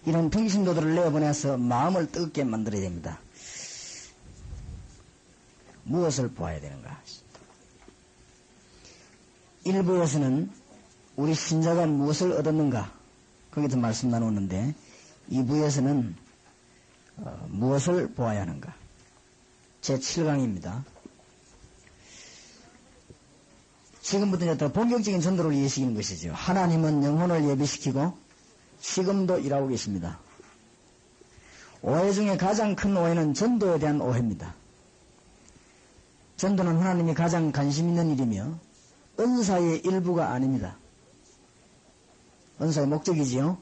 이런 평신도들을 내보내서 마음을 뜨겁게 만들어야 됩니다. 무엇을 보아야 되는가? 일부에서는 우리 신자가 무엇을 얻었는가? 거기서 말씀 나누는데 2부에서는 무엇을 보아야 하는가? 제7강입니다. 지금부터 이제 더 본격적인 전도를 이해시키는 것이죠. 하나님은 영혼을 예비시키고 지금도 일하고 계십니다. 오해 중에 가장 큰 오해는 전도에 대한 오해입니다. 전도는 하나님이 가장 관심 있는 일이며 은사의 일부가 아닙니다. 은사의 목적이지요.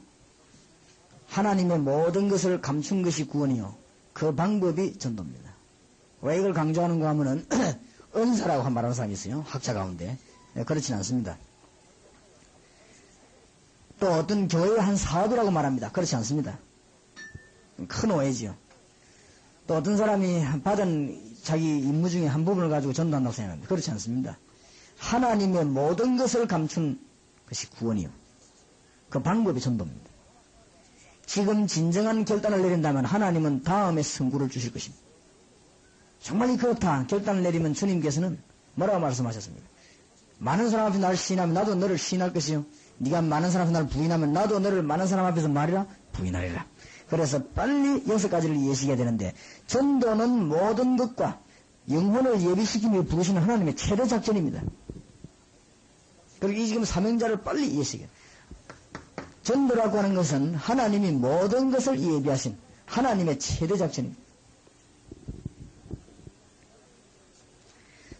하나님의 모든 것을 감춘 것이 구원이요. 그 방법이 전도입니다. 왜 이걸 강조하는가 하면은 은사라고 말하는 사람이 있어요. 학자 가운데. 그렇지는 않습니다. 또 어떤 교회의 한 사업이라고 말합니다. 그렇지 않습니다. 큰 오해지요. 또 어떤 사람이 받은 자기 임무 중에 한 부분을 가지고 전도한다고 생각합니다. 그렇지 않습니다. 하나님의 모든 것을 감춘 것이 구원이요. 그 방법이 전도입니다. 지금 진정한 결단을 내린다면 하나님은 다음에 승구를 주실 것입니다. 정말 그렇다. 결단을 내리면 주님께서는 뭐라고 말씀하셨습니까? 많은 사람 앞에 나를 시인하면 나도 너를 시인할 것이요. 네가 많은 사람 앞에 나를 부인하면 나도 너를 많은 사람 앞에서 말이라 부인하리라. 그래서 빨리 6가지를 이해시켜야 되는데 전도는 모든 것과 영혼을 예비시키며 부르시는 하나님의 최대 작전입니다. 그리고 이 지금 사명자를 빨리 이해시켜야 돼요. 전도라고 하는 것은 하나님이 모든 것을 예비하신 하나님의 최대 작전입니다.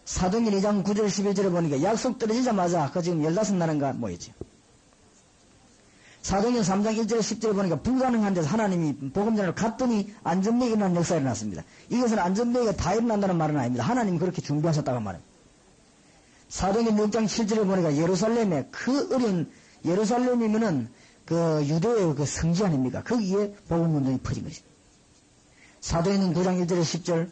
사도행전 2장 9절 11절에 보니까 약속 떨어지자마자 그 지금 15나라인가 모였죠. 사도행전 3장 1절에 10절에 보니까 불가능한 데서 하나님이 복음전을 갔더니 안전병이 일어나는 역사가 일어났습니다. 이것은 안전병이가 다 일어난다는 말은 아닙니다. 하나님이 그렇게 준비하셨다고 말합니다. 사도행전 6장 7절에 보니까 예루살렘에 그 어려운 예루살렘이면은 그 유대의 그 성지 아닙니까? 거기에 복음 운동이 퍼진 것입니다. 사도행전 9장 1절에 10절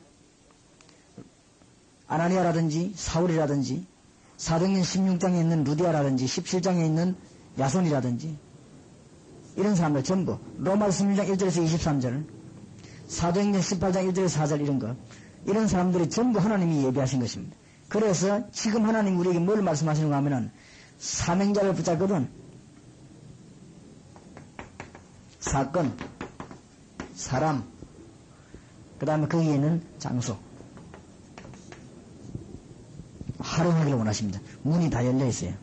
아나니아라든지 사울이라든지 사도행전 16장에 있는 루디아라든지 17장에 있는 야손이라든지 이런 사람들 전부 로마 16장 1절에서 23절 사도행전 18장 1절에서 4절 이런 사람들이 전부 하나님이 예비하신 것입니다. 그래서 지금 하나님 우리에게 뭘 말씀하시는가 하면은 사명자를 붙잡거든 사건, 사람, 그 다음에 거기에는 장소 활용하기를 원하십니다. 문이 다 열려 있어요.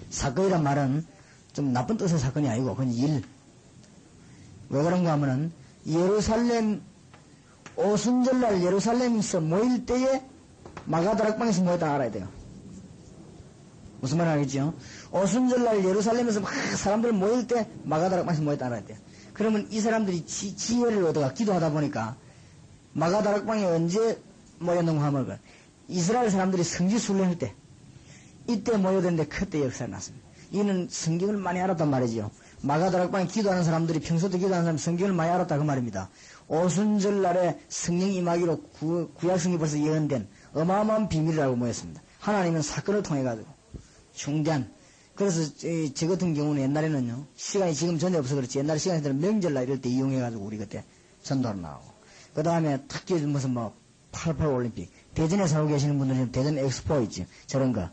사건이란 말은 좀 나쁜 뜻의 사건이 아니고 그건 일. 왜 그런가 하면은 예루살렘 오순절날 예루살렘에서 모일 때에 마가다락방에서 모였다 알아야 돼요. 무슨 말 알겠죠? 오순절날 예루살렘에서 막 사람들 모일 때 마가다락방에서 모였다 알아야 돼요. 그러면 이 사람들이 지혜를 얻어가 기도하다 보니까 마가다락방에 언제 모였는가 하면 이스라엘 사람들이 성지 순례할 때 이때 모여드는데 그때 역사가 났습니다. 이는 성경을 많이 알았단 말이죠. 마가다락방에 기도하는 사람들이 평소도 기도하는 사람 성경을 많이 알았다 그 말입니다. 오순절날에 성령 임하기로 구약성이 벌써 예언된 어마어마한 비밀이라고 모였습니다. 하나님은 사건을 통해 가지고 중대한 그래서 저 같은 경우는 옛날에는요 시간이 지금 전혀 없어 그렇지 옛날에 시간이 되면 명절날 이럴 때 이용해 가지고 우리 그때 전도를 나오고 그 다음에 특히 무슨 88 올림픽 대전에 살고 계시는 분들은 대전 엑스포 있지 저런 걸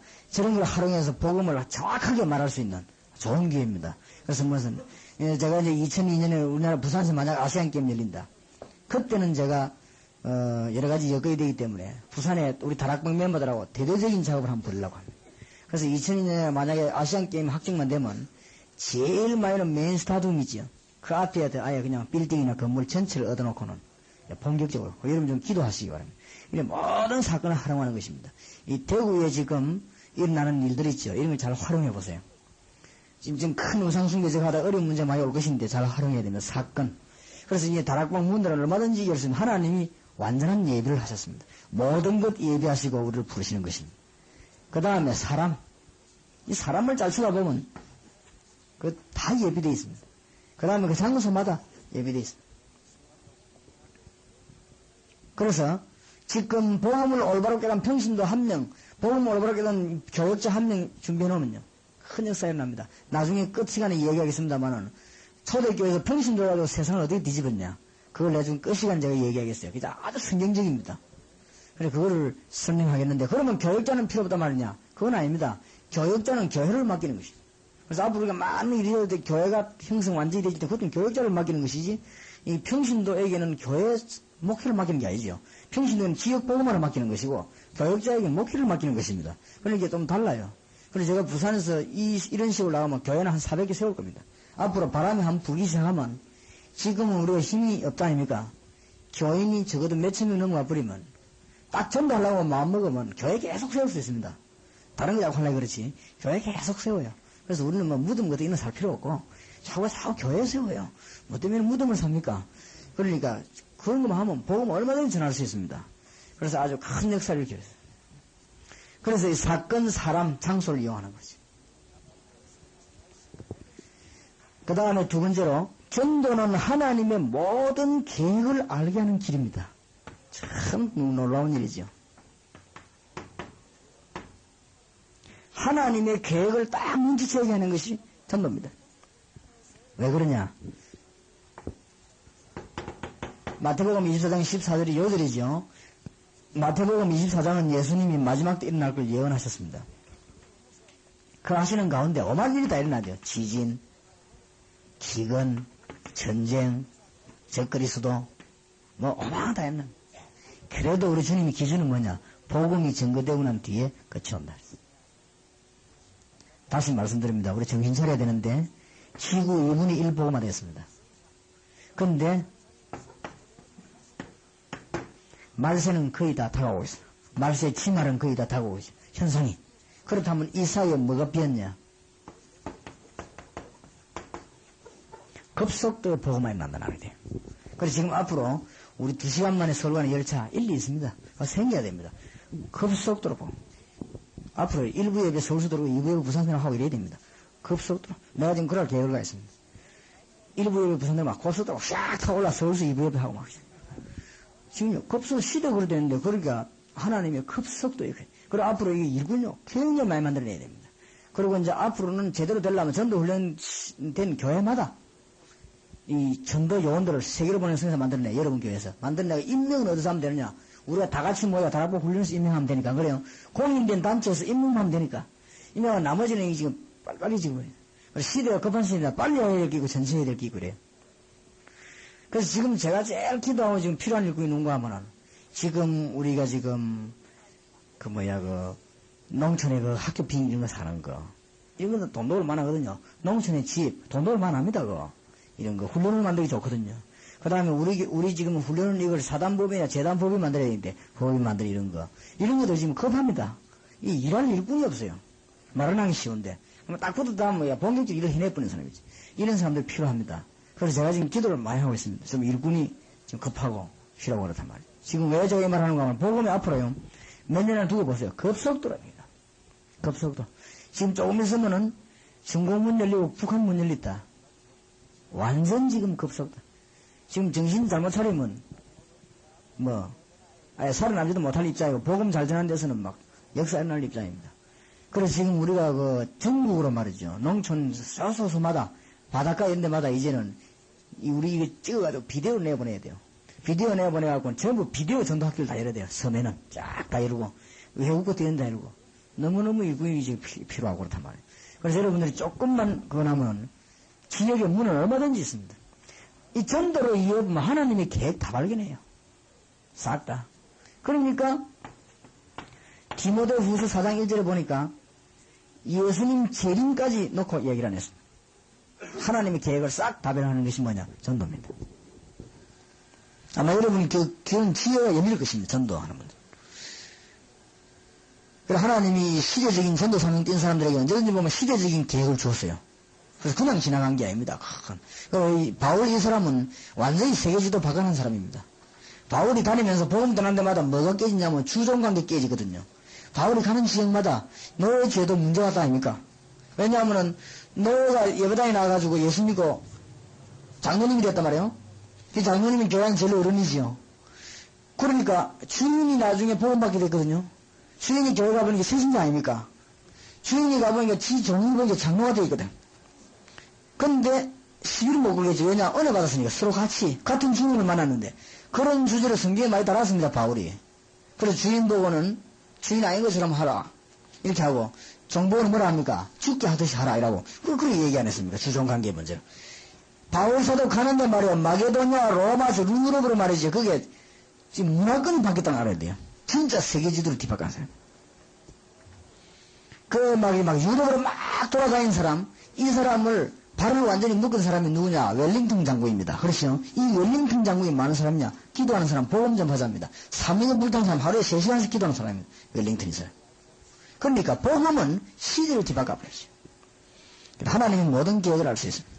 활용해서 복음을 정확하게 말할 수 있는 좋은 기회입니다. 그래서 무슨 제가 이제 2002년에 우리나라 부산에서 만약 아시안 게임 열린다. 그때는 제가 여러 가지 여건이 되기 때문에 부산에 우리 다락방 멤버들하고 대대적인 작업을 한번 벌이려고 합니다. 그래서 2002년에 만약에 아시안 게임 확정만 되면 제일 많이는 메인 스타디움 있지요. 그 앞에 아예 그냥 빌딩이나 건물 전체를 얻어놓고는 본격적으로 여러분 좀 기도하시기 바랍니다. 이런 모든 사건을 활용하는 것입니다. 이 대구에 지금 일어나는 일들이 있죠. 이런 걸 잘 활용해 보세요. 지금 큰 우상숭배제가 하다 어려운 문제 많이 올 것인데 잘 활용해야 됩니다. 사건. 그래서 이제 다락방 문들은 얼마든지 열 수 있는 하나님이 완전한 예비를 하셨습니다. 모든 것 예비하시고 우리를 부르시는 것입니다. 그 다음에 사람. 이 사람을 잘 쳐다보면 그 다 예비되어 있습니다. 그 다음에 그 장소마다 예비되어 있습니다. 그래서 지금 복음을 올바로 깨달은 평신도 1명, 복음을 올바로 깨달은 교역자 1명 준비해 놓으면요. 큰 역사가 일어납니다. 나중에 끝 시간에 얘기하겠습니다만은 초대교회에서 평신도를 가지고 세상을 어떻게 뒤집었냐. 그걸 나중에 끝 시간 제가 얘기하겠어요. 그게 아주 성경적입니다. 그래, 그거를 설명하겠는데, 그러면 교육자는 필요 없단 말이냐? 그건 아닙니다. 교육자는 교회를 맡기는 것이죠. 그래서 앞으로 우리가 많은 일이 일어날 때 교회가 형성 완전히 되실 때 그것은 교육자를 맡기는 것이지, 이 평신도에게는 교회 목회를 맡기는 게 아니죠. 평신도는 지역 복음화를 맡기는 것이고, 교육자에게 목회를 맡기는 것입니다. 그러니까 좀 달라요. 그래서 제가 부산에서 이런 식으로 나가면 교회는 한 400개 세울 겁니다. 앞으로 바람이 한 불기 시작하면, 지금은 우리가 힘이 없다 아닙니까? 교인이 적어도 몇천 명 넘어가 버리면, 딱 전도하려고 마음먹으면 교회 계속 세울 수 있습니다. 다른 거 자꾸 하려고 그렇지. 교회 계속 세워요. 그래서 우리는 뭐 무덤 같은 거 살 필요 없고, 자꾸 교회 세워요. 뭐 때문에 무덤을 삽니까? 그러니까, 그런 것만 하면 복음 얼마든지 전할 수 있습니다. 그래서 아주 큰 역사를 일으켰어요. 그래서 이 사건, 사람, 장소를 이용하는 거지. 그 다음에 두 번째로, 전도는 하나님의 모든 계획을 알게 하는 길입니다. 참 놀라운 일이죠. 하나님의 계획을 딱 눈치채게 하는 것이 전도입니다. 왜 그러냐? 마태복음 24장 14절이 요절이죠. 마태복음 24장은 예수님이 마지막 때 일어날 걸 예언하셨습니다. 그 하시는 가운데 오만 일이 다 일어나죠. 지진, 기근, 전쟁, 적거리 수도, 뭐 오만 다 일어납니다. 그래도 우리 주님이 기준은 뭐냐? 복음이 증거되고 난 뒤에 끝이 온다. 다시 말씀드립니다. 우리 정신 차려야 되는데 지구 2분의 1 복음화 됐습니다. 그런데 말세는 거의 다 다가오고 있어요. 말세의 치말은 거의 다 다가오고 있어요. 현상이. 그렇다면 이 사이에 뭐가 비었냐? 급속도의 복음화에 나타나게 돼요. 그래서 지금 앞으로 우리 2시간 만에 서울 가는 열차 1리 있습니다. 생겨야 됩니다. 급속도로 보면. 앞으로 1부 예배 서울서 들어오고 2부 예배 부산으로 하고 이래야 됩니다. 급속도로. 내가 지금 그럴 계획을 가있습니다. 1부 예배 부산으로 막 고속도로 싹 타고 올라 서울서 2부 예배 하고 막. 지금요, 급속도 시대가 그래 되는데, 그러니까 하나님의 급속도에. 그리고 앞으로 이게 일군요, 굉장히 많이 만들어내야 됩니다. 그리고 이제 앞으로는 제대로 되려면 전도 훈련된 교회마다 이 전도 요원들을 세계로 보내는 성에서 만들어내, 여러분 교회에서. 만들어내고 임명은 어디서 하면 되느냐? 우리가 다 같이 모여 다락방 훈련해서 임명하면 되니까. 그래요. 공인된 단체에서 임명하면 되니까. 임명하면 나머지는 지금 빨리 지금 그래요. 시대가 급한 시대다. 빨리 해야 될 끼고 전체 해야 될 끼고 그래요. 그래서 지금 제가 제일 기도하고 지금 필요한 일꾼이 누군가 하면은, 지금 우리가 지금, 농촌에 학교 빈 이런 거 사는 거. 이런 것도 돈도 얼마나 하거든요. 농촌에 집, 돈도 얼마나 합니다, 그거. 이런 거. 훈련을 만들기 좋거든요. 그 다음에 우리 지금 훈련을 이걸 사단법이나 재단법이 만들어야 되는데, 법이 만들어 이런 거. 이런 것도 지금 급합니다. 일할 일꾼이 없어요. 말은 하기 쉬운데. 딱 붙었다 하면 본격적으로 일을 해내버리는 사람이지. 이런 사람들 필요합니다. 그래서 제가 지금 기도를 많이 하고 있습니다. 좀 일꾼이 좀 급하고 필요하고 그렇단 말이에요. 지금 왜 제가 이 말 하는가 하면, 복음이 앞으로요, 몇 년을 두고 보세요. 급속도랍니다. 급속도. 지금 조금 있으면은 중공문 열리고 북한문 열렸다. 완전 지금 급속도. 지금 정신 잘못 차리면, 아예 살아남지도 못할 입장이고, 복음 잘 전하는 데서는 막 역사 일어날 입장입니다. 그래서 지금 우리가 전국으로 말이죠. 농촌 소소수마다, 바닷가 이런 데마다 이제는 우리 이거 찍어가지고 비디오를 내보내야 돼요. 비디오 내보내갖고 전부 비디오 전도학교를 다 열어야 돼요. 섬에는 쫙 다 이루고, 외국 것도 이런 다 이루고. 너무너무 일꾼이 지금 필요하고 그렇단 말이에요. 그래서 여러분들이 조금만 그거 나면 지역의 문은 얼마든지 있습니다. 이 전도로 이어보면 하나님의 계획 다 발견해요. 싹 다. 그러니까 디모데후서 4장 1절에 보니까 예수님 재림까지 놓고 얘기를 안 했습니다. 하나님의 계획을 싹 다 발견하는 것이 뭐냐? 전도입니다. 아마 여러분이 그런 기회가 열릴 것입니다. 전도하는 분들. 그래서 하나님이 시대적인 전도 사명 띈 사람들에게 언제든지 보면 시대적인 계획을 주었어요. 그래서 그냥 지나간 게 아닙니다. 바울 이 사람은 완전히 세계지도 바꿔놓은 사람입니다. 바울이 다니면서 복음 전하는 데마다 뭐가 깨지냐면 주종관계 깨지거든요. 바울이 가는 지역마다 너의 죄도 문제가 있다 아닙니까? 왜냐하면은 너가 예배당에 나와가지고 예수 믿고 장로님이 됐단 말이에요. 그 장로님이 교회는 제일 어른이지요. 그러니까 주인이 나중에 복음받게 됐거든요. 주인이 교회 가보니까 세신자 아닙니까? 주인이 가보니까 지 종이 보니까 장로가 되어 있거든. 근데 시비를 못 걸겠지. 왜냐? 은혜 받았으니까 서로 같이 같은 주인을 만났는데 그런 주제로 성경에 많이 달았습니다. 바울이. 그래서 주인 보고는 주인 아닌 것처럼 하라. 이렇게 하고 종보고는 뭐라 합니까? 죽게 하듯이 하라 이라고. 그렇게 얘기 안 했습니까? 주종관계 문제로. 바울 사도 가는데 말이야. 마게도냐, 로마서, 유럽으로 말이지. 그게 지금 문화권이 바뀌었다는 걸 알아야 돼요. 진짜 세계 지도를 뒤바꾼 사람. 막 유럽으로 막 돌아다니는 사람, 이 사람을 발을 완전히 묶은 사람이 누구냐? 웰링턴 장군입니다. 그렇죠? 이 웰링턴 장군이 많은 사람이냐? 기도하는 사람, 복음 전파자입니다. 3년에 불타는 사람, 하루에 3시간씩 기도하는 사람입니다. 웰링턴이 사람. 그러니까 복음은 시대를 뒤바꿔버리죠. 하나님의 모든 계획을 알 수 있습니다.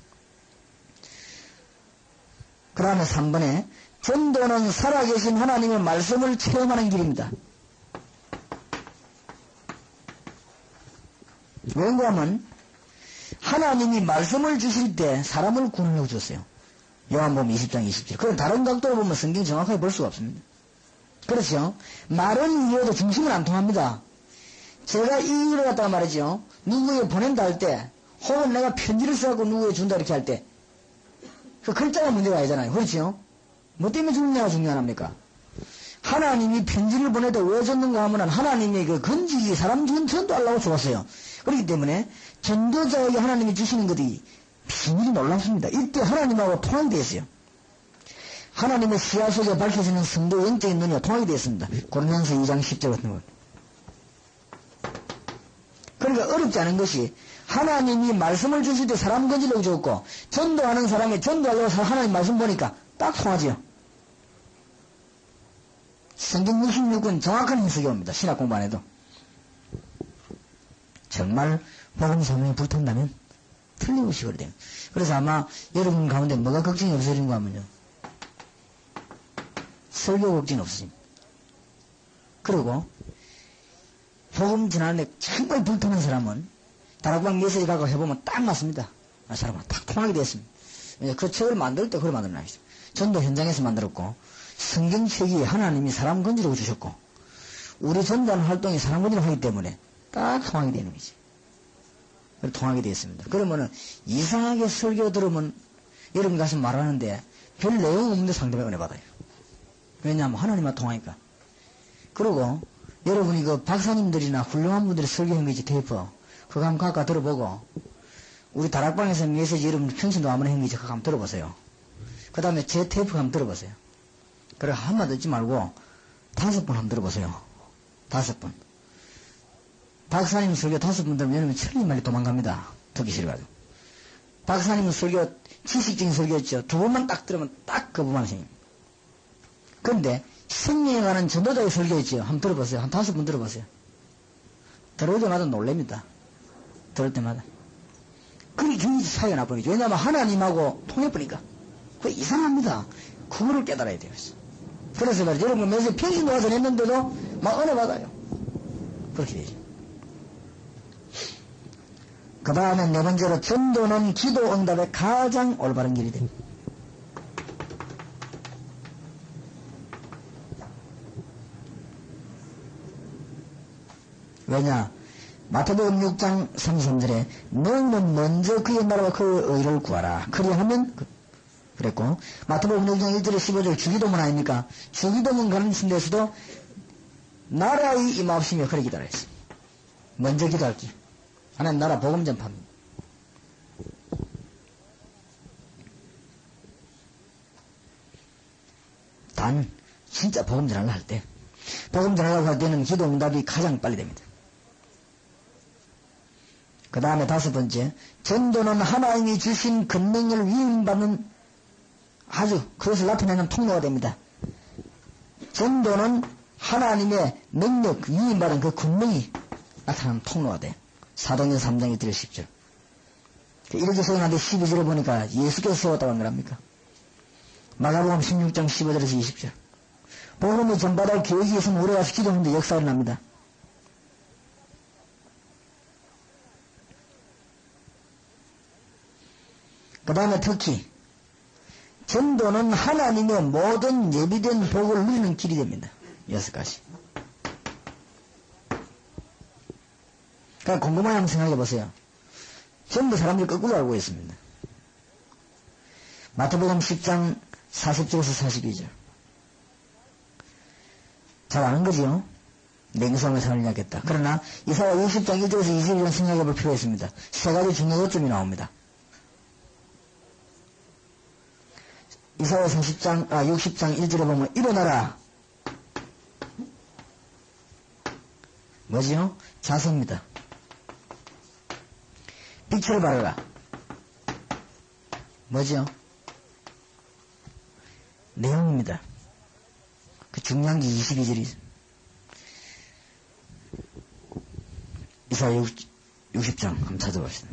그 다음에 3번에 전도는 살아계신 하나님의 말씀을 체험하는 길입니다. 왜냐하면 하나님이 말씀을 주실 때 사람을 구원해 주셨어요. 요한복음 20장 27. 그럼 다른 각도로 보면 성경 정확하게 볼 수가 없습니다. 그렇죠? 말은 이해도 중심은 안 통합니다. 제가 이 일을 갖다가 말이죠. 누구에 보낸다 할 때, 혹은 내가 편지를 써갖고 누구에 준다 이렇게 할 때, 그 글자가 문제가 아니잖아요. 그렇죠? 뭐 때문에 중요하냐 중요합니까? 하나님이 편지를 보내도 왜 줬는가 하면 하나님의 그 건지기 사람 전도하려고 줬어요. 그렇기 때문에 전도자에게 하나님이 주시는 것이 비밀이 놀랍습니다. 이때 하나님하고 통하게 되어 있어요. 하나님의 시야 속에 밝혀지는 성도 영적인 눈이 통하게 되어 있습니다. 고린도전서 2장 10절 같은 거. 그러니까 어렵지 않은 것이 하나님이 말씀을 주실 때 사람 건지려고 줬고 전도하는 사람이 전도하려고 하나님 말씀 보니까 딱 통하지요. 성경 66권 정확한 해석이 옵니다. 신학 공부 안 해도. 정말 복음 사명이 불탄다면 틀림없이 그래 됩니다. 그래서 아마 여러분 가운데 뭐가 걱정이 없어지는가 하면요. 설교 걱정이 없어집니다. 그리고 복음 전하는데 정말 불타는 사람은 다락방 메시지 가고 해보면 딱 맞습니다. 아, 사람은 딱 통하게 됐습니다. 그 책을 만들 때 그걸 만들어놨어요. 전도 현장에서 만들었고 성경책이 하나님이 사람 건지라고 주셨고 우리 전도하는 활동이 사람 건지라고 하기 때문에 딱 통하게 되는 거지. 통하게 되었습니다. 그러면은 이상하게 설교 들으면 여러분 가서 말하는데 별 내용 없는데 상대방이 은혜 받아요. 왜냐하면 하나님과 통하니까. 그리고 여러분이 그 박사님들이나 훌륭한 분들이 설교한 거지 테이프 그거 한번 가까 들어보고 우리 다락방에서 메시지 여러분 평신도 아무나 한 거지 그거 한번 들어보세요. 그 다음에 제 테이프 한번 들어보세요. 그래 한마디 듣지 말고 5번 한번 들어보세요. 5번. 박사님 설교 5번 들으면 여러분 천리말리 도망갑니다. 듣기 싫어가지고. 박사님 설교 지식적인 설교였죠. 2번만 딱 들으면 딱 그 부분만 생깁니다. 그런데 생명에 관한 전도자의 설교였죠. 한번 들어보세요. 한 5번 들어보세요. 들을 때마다 놀랍니다. 들을 때마다. 그게 굉장히 차이가 나버리죠. 왜냐하면 하나님하고 통해버리니까. 그게 이상합니다. 그거를 깨달아야 돼요. 그래서 말이죠. 여러분 매일 평신도 와서 냈는데도 막 은혜 받아요. 그렇게 되죠. 그 다음에 4번째로 전도는 기도 응답의 가장 올바른 길이 됩니다. 왜냐? 마태복음 6장 33절에 너희는 먼저 그의 나라와 그 의를 구하라. 그리하면 그랬고 마태복음 6장 1절에 15절 주기도문 아닙니까? 주기도문 가는 데서도 나라의 임하옵시며 그래 기도하라 했습니다. 먼저 기도할게. 하나님 나라 복음 전파입니다. 단 진짜 복음 전하려고 할 때 복음 전하려고 할 때는 기도 응답이 가장 빨리 됩니다. 그 다음에 5번째 전도는 하나님이 주신 권능을 위임받는 아주 그것을 나타내는 통로가 됩니다. 전도는 하나님의 능력 위임받은 그 권능이 나타나는 통로가 돼요. 사도행전 3장 1절 10절. 이렇게 세워놨는데 12절에 보니까 예수께서 세웠다고 하는 거랍니까? 마가복음 16장 15절에서 20절. 복음이 전받을 계획이 있으면 우리 가서 기도하는데 역사가 납니다. 그 다음에 특히 전도는 하나님의 모든 예비된 복을 누리는 길이 됩니다. 6가지. 그러니까 곰곰이 한번 생각해 보세요. 전부 사람들이 거꾸로 알고 있습니다. 마태복음 10장 40절에서 42절. 잘 아는 거지요? 냉소함에 살을 낳겠다. 그러나 이사야 60장 1절에서 22절 생각해 볼 필요가 있습니다. 세 가지 중요한 것점이 나옵니다. 이사야 60장 1절에 보면 일어나라. 뭐지요? 자세입니다. 빛을 발하라. 뭐죠? 내용입니다. 그 중요한 게 22절이 이사야 60장 한번 찾아봅시다.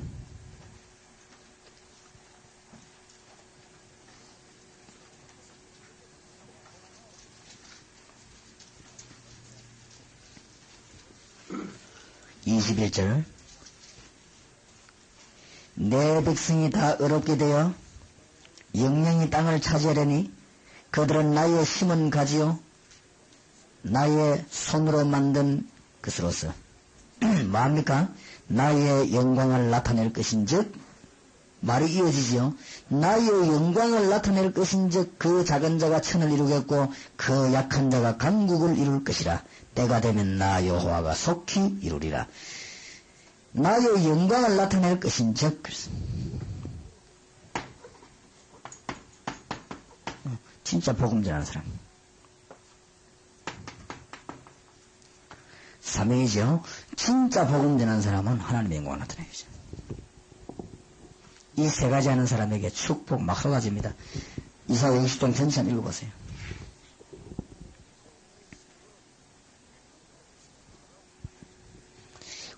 (21절) 내 백성이 다 어렵게 되어 영영이 땅을 차지하려니 그들은 나의 심은 가지요 나의 손으로 만든 것으로서 뭐합니까? 나의 영광을 나타낼 것인즉 말이 이어지지요. 나의 영광을 나타낼 것인즉 그 작은 자가 천을 이루겠고 그 약한 자가 강국을 이룰 것이라. 때가 되면 나 여호와가 속히 이루리라. 나의 영광을 나타낼 것인즉 진짜 복음 전하는 사람. 삼위이죠. 진짜 복음 전하는 사람은 하나님의 영광을 나타내죠. 이 세 가지 하는 사람에게 축복 막 쏟아집니다. 이사야 60장 전체 한번 읽어보세요.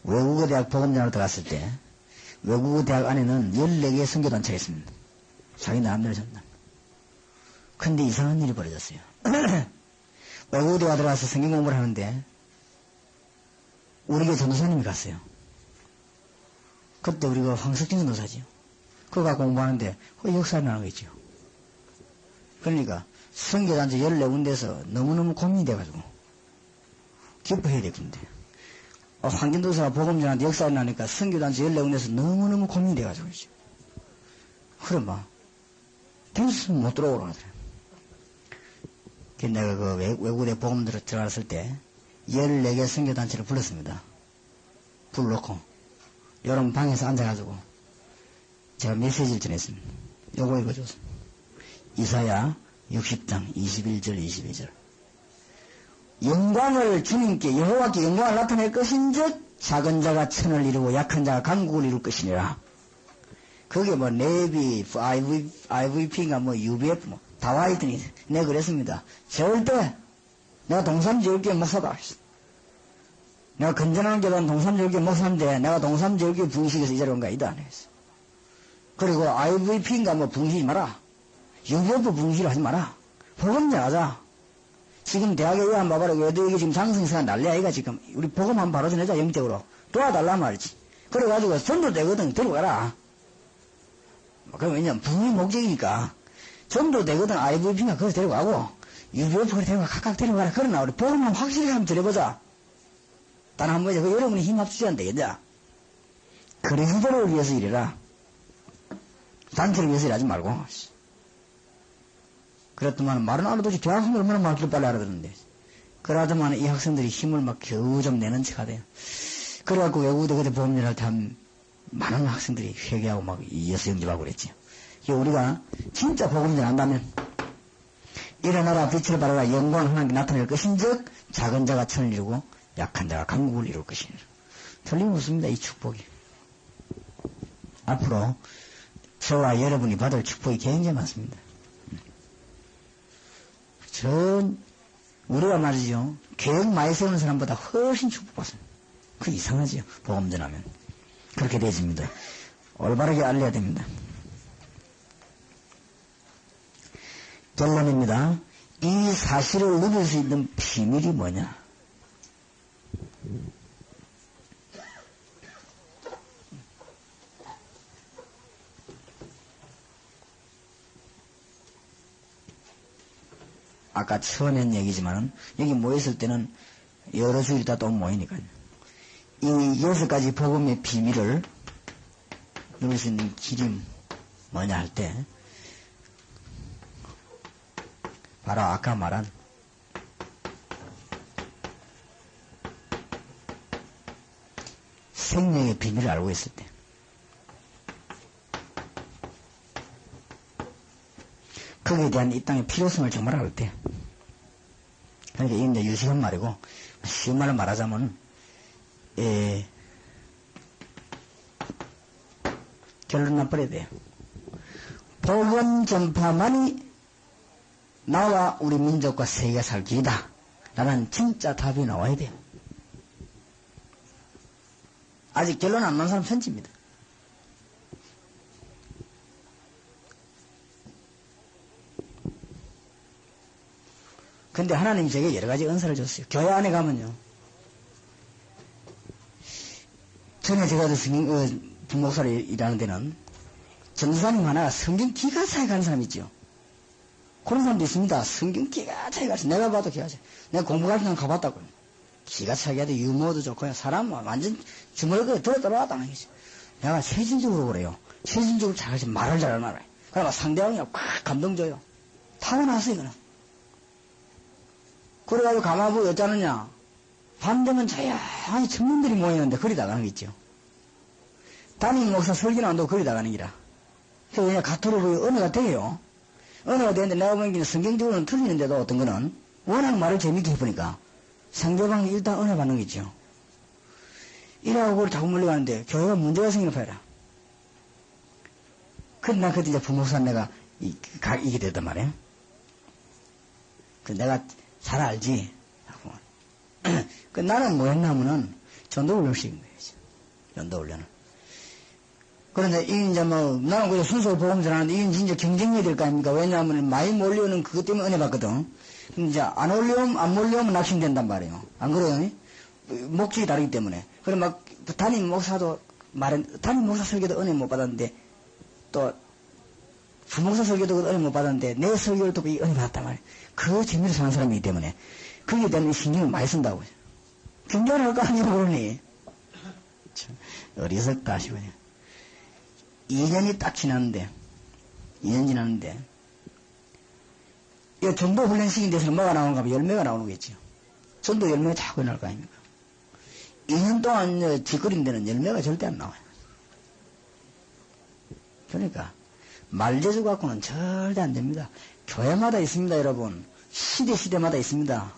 외국어 대학 복음 전하러 들어갔을 때 외국어 대학 안에는 14개의 선교단체가 있습니다. 자기 나름대로 전다. 근데 이상한 일이 벌어졌어요. 외국어 대학 들어가서 성경 공부를 하는데 우리 교회 전도사님이 갔어요. 그때 우리가 황석진 전도사지요. 그거 갖고 공부하는데 역사를 나는 거 있죠. 그러니까 선교단체 14군데에서 너무너무 고민이 돼가지고 기뻐해야 되겠는데 황진도사가 복음 전하는데 역사를 나니까 선교단체 14군데에서 너무너무 고민이 돼가지고 그러죠. 그래 막 대수는 못 들어오라 하더래. 내가 그 외국에 복음 들어갔을 때 14개 선교단체를 불렀습니다. 불러놓고 여러분 방에서 앉아가지고 제가 메시지를 전했습니다. 요거 읽어줬습니다. 이사야 60장 21절 22절 영광을 주님께 여호와께 영광을 나타낼 것인즉 작은 자가 천을 이루고 약한 자가 강국을 이룰 것이니라. 그게 뭐 네비, IVP인가 뭐 UBF 뭐 다 와있더니 내가 그랬습니다. 절대 내가 동삼제일교회 목사다. 내가 건전한 교단 동삼제일교회 목사인데 내가 동삼제일교회 붕식에서 이 자리에 온 거 아니다. 그리고 IVP인가 뭐 붕시지 마라. UBF 붕시를 하지 마라. 복음 전하자. 지금 대학에 의한 봐봐라. 외도에게 지금 장성세가 난리야. 이가 지금 우리 복음 한번 바로 전해자. 영적으로 도와달라 말이지. 그래가지고 전도 되거든. 들어가라. 그럼 왜냐면 붕이 목적이니까 전도 되거든. IVP인가 그거 데려가고 UBF 그거 데려가 각각 데려가라. 그러나 우리 복음 한번 확실히 한번 들어보자. 단 한 번에 그 여러분이 힘 합치지 않면 되겠냐. 그리스도를 위해서 일해라. 단체를 위해서 일하지 말고. 그랬더만 말은 알아두지 대학생들 얼마나 말귀를 빨리 알아듣는데. 그러더만 이 학생들이 힘을 막 겨우 좀 내는 척 하대요. 그래갖고 외국에 그때 보험일할 때 한 많은 학생들이 회개하고 막 이어서 영접하고 그랬지. 우리가 진짜 복음 전한다면 일어나라 빛을 발하라 영광을 하나님께 나타낼 것인즉 작은 자가 천을 이루고 약한 자가 강국을 이룰 것이니라. 틀림없습니다. 이 축복이. 앞으로 저와 여러분이 받을 축복이 굉장히 많습니다. 우리가 말이죠. 계획 많이 세우는 사람보다 훨씬 축복받습니다. 그 이상하지요. 복음 전하면. 그렇게 되집니다. 올바르게 알려야 됩니다. 결론입니다. 이 사실을 누릴 수 있는 비밀이 뭐냐? 아까 처음에 한 얘기지만 여기 모였을 때는 여러 주일이 다 또 모이니까요. 이 6가지 복음의 비밀을 누릴 수 있는 길이 뭐냐 할 때, 바로 아까 말한 생명의 비밀을 알고 있을 때, 거기에 대한 이 땅의 필요성을 정말 알 때, 그러니까 이게 이제 유식한 말이고, 쉬운 말로 말하자면, 결론 나버려야 돼요. 복음 전파만이 나와 우리 민족과 세계가 살 길이다 라는 진짜 답이 나와야 돼요. 아직 결론 안 나온 사람 천지입니다. 근데 하나님이 제게 여러 가지 은사를 줬어요. 교회 안에 가면요, 전에 제가 부목사로 일하는 데는 전도사님 하나가 성경 기가 차게 가는 사람이 있죠. 그런 사람도 있습니다. 성경 기가 차게 가서 내가 봐도 기가 차게. 내가 공부 같은 건 가봤다고요. 기가 차게 하도 유머도 좋고요. 사람 완전 주머니에 들어 들어왔다는 거지. 내가 세진적으로 그래요. 세진적으로 잘하지, 말을 잘 알아요. 그러면 상대방이 콱 감동 줘요. 타고났어 이거는. 그래가지고 가만보고 어쩌느냐. 밤되면 조용히 청년들이 모이는데 거리 나가는 게 있죠. 담임 목사 설교는 안 되고 거리 나가는 기라. 그래서 그냥 가토로 은혜가 돼요. 은혜가 되는데 내가 보기에는 성경적으로는 틀리는데도 어떤 거는 워낙 말을 재밌게 해보니까 상대방이 일단 은혜 받는 거죠. 이라고 그걸 자꾸 물려가는데 교회가 문제가 생기는 파이라. 근데 난 그때 이제 부목사 내가 이게 됐단 말이에요. 그 내가 잘 알지. 그 나는 뭐 했냐면은 전도훈련을 시킨 거예요. 전도훈련을. 그런데 이제 뭐 나는 그냥 순서 보험 전하는데 이건 진짜 경쟁력이 될 거 아닙니까? 왜냐하면 많이 몰려오는 그것 때문에 은혜 받거든. 근데 이제 안 몰려오면 낙심된단 말이에요. 안 그래요? 목적이 다르기 때문에. 그래 막 담임 목사도 담임 목사 설교도 은혜 못 받았는데 또 부목사 설교도 은혜 못 받았는데 내 설교를 또 은혜 받았단 말이에요. 그 재미로 사는 사람이기 때문에 거기에 대한 신경을 많이 쓴다고. 경쟁을 할 거 아니고 그러니. 어리석다 싶어요. 2년이 딱 지났는데, 2년 지났는데, 이 전도 훈련식인 데서 뭐가 나오는가 하면 열매가 나오는 거겠죠. 전도 열매가 자꾸 나올 거 아닙니까? 2년 동안 짓거린 데는 열매가 절대 안 나와요. 그러니까, 말재주 갖고는 절대 안 됩니다. 교회마다 있습니다, 여러분. 시대마다 있습니다.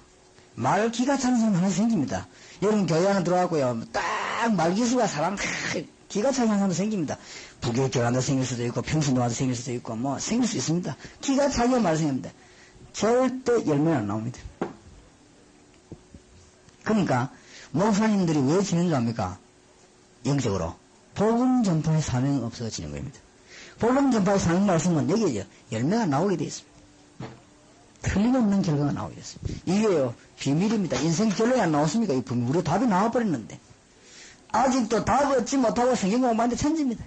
말 기가 차는 사람 하나 생깁니다. 여러분 교회 하나 들어가고요. 딱 말기수가 사람 기가 차게 하는 사람 생깁니다. 부교육교관도 생길 수도 있고 평신도와도 생길 수도 있고 뭐 생길 수 있습니다. 기가 차게 말 생깁니다. 절대 열매는 안 나옵니다. 그러니까 목사님들이 왜 지는 줄 압니까? 영적으로 복음 전파의 사명이 없어지는 겁니다. 복음 전파의 사명 말씀은 여기에 열매가 나오게 되어 있습니다. 틀림없는 결과가 나오게 됐습니다. 이게요 비밀입니다. 인생 결론이 안 나왔습니까? 이 우리 답이 나와버렸는데 아직도 답 얻지 못하고 성경 공부하는데 천지입니다.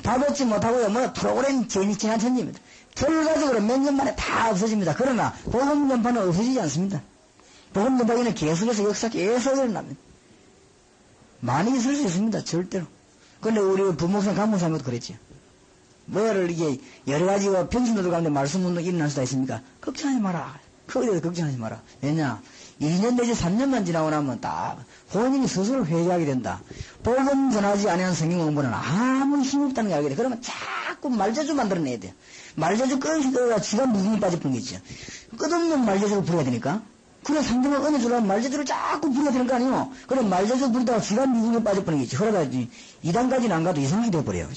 답 얻지 못하고요 뭐 프로그램 지난 천지입니다. 결과적으로 몇 년 만에 다 없어집니다. 그러나 복음 전파는 없어지지 않습니다. 복음 전파에는 계속해서 역사 계속 일어납니다. 많이 있을 수 있습니다. 절대로. 그런데 우리 부목사 강목사님도 그랬죠. 뭐를 이게 여러 가지 평신도들 가운데 말씀 운동 일어날 수도 있습니까? 걱정하지 마라. 거기에 대해서 걱정하지 마라. 왜냐? 2년 내지 3년만 지나고 나면 딱 본인이 스스로 회개하게 된다. 복음 전하지 아니한 성경 공부는 아무 힘없다는 걸 알게 돼. 그러면 자꾸 말재주 만들어내야 돼. 말재주 끊기 들어가 지가 무궁이 빠져버린 게 있죠. 끝없는 말재주를 부려야 되니까. 그래 상대방 은혜 주려면 말재주를 자꾸 부려야 되는 거 아니에요. 그래 말재주 부리다가 지가 미궁에 빠져버린 게 있지. 그러다 2단까지는 안 가도 이상하게 돼버려요.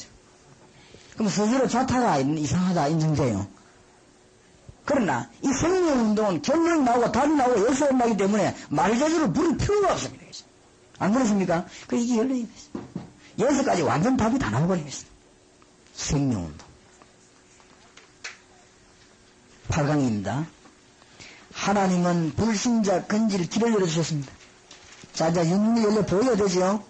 그럼 스스로 자타가 이상하다 인정돼요. 그러나 이 생명운동은 결론이 나오고 답이 나오고 역사가 나기 때문에 말재주를 부릴 필요가 없습니다. 안 그렇습니까? 이게 열려있습니다. 여기서까지 완전 답이 다 나와버리겠습니다. 생명운동 8강입니다. 하나님은 불신자 건질 길을 열어주셨습니다. 자, 이제 윤리 열려 보여야 되죠?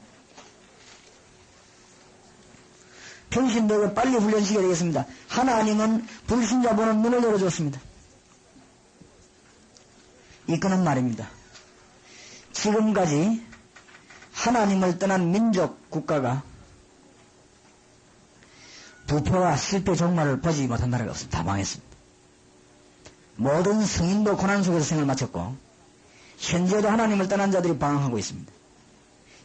평신도를 빨리 훈련시켜야 되겠습니다. 하나님은 불신자 보는 문을 열어줬습니다. 이끄는 말입니다. 지금까지 하나님을 떠난 민족 국가가 부패와 실패 종말을 보지 못한 나라가 없습니다. 다 망했습니다. 모든 성인도 고난 속에서 생을 마쳤고 현재도 하나님을 떠난 자들이 방황하고 있습니다.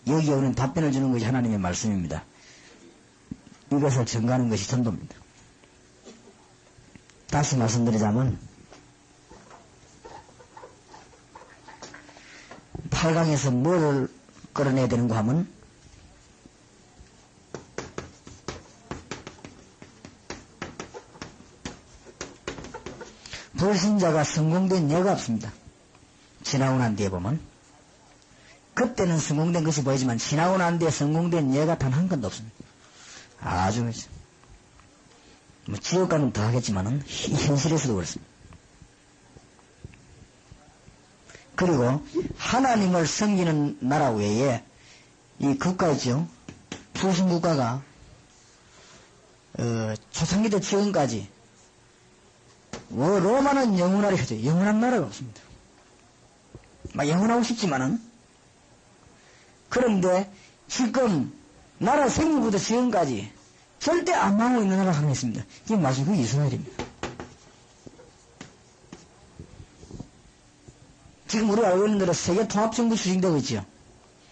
여기에 우리는 답변을 주는 것이 하나님의 말씀입니다. 이것을 전가하는 것이 전도입니다. 다시 말씀드리자면 8강에서 뭘 끌어내야 되는가 하면 불신자가 성공된 예가 없습니다. 지나고 난 뒤에 보면 그때는 성공된 것이 보이지만 지나고 난 뒤에 성공된 예가 단 한 건도 없습니다. 아주 뭐 지옥 가면 더 하겠지만은 현실에서도 그렇습니다. 그리고 하나님을 섬기는 나라 외에 이 국가 있죠. 불신 국가가 초창기부터 지금까지 로마는 영원하리 하죠. 영원한 나라가 없습니다. 막 영원하고 싶지만은 그런데 지금 나라 생기부터 지금까지 절대 안 망하고 있는 나라가 하나 있습니다. 이게 맞아요. 그게 이스라엘입니다. 지금 우리가 알고 있는 대로 세계통합정부 추진되고 있지요.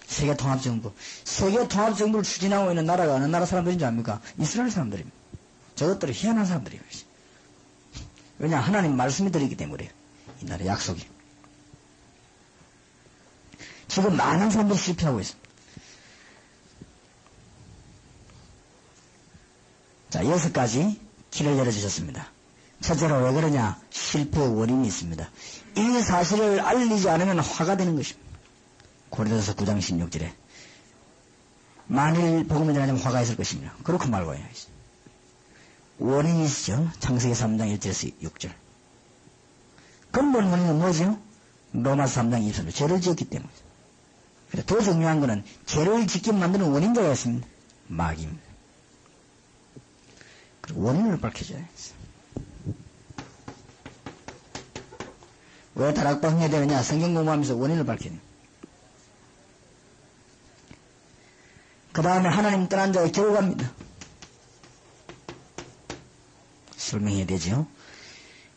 세계통합정부. 세계통합정부를 추진하고 있는 나라가 어느 나라 사람들인지 압니까? 이스라엘 사람들입니다. 저것들은 희한한 사람들이에요. 왜냐 하나님 말씀이 들어있기 때문에 이 나라 약속이. 지금 많은 사람들이 실패하고 있습니다. 자, 6가지 길을 열어주셨습니다. 첫째로 왜 그러냐? 실패의 원인이 있습니다. 이 사실을 알리지 않으면 화가 되는 것입니다. 고린도서 9장 16절에 만일 복음을 전하자면 화가 있을 것입니다. 그렇고 말고요. 원인이 있죠. 창세기 3장 1절에서 6절. 근본 원인은 뭐죠? 로마서 3장 20절. 죄를 지었기 때문에. 더 중요한 것은 죄를 짓게 만드는 원인자가 있습니다. 마귀입니다. 그리고 원인을 밝혀줘야 했어요. 왜 다락방 해야 되느냐? 성경 공부하면서 원인을 밝히는. 그 다음에 하나님 떠난 자의 결과입니다. 설명해야 되죠.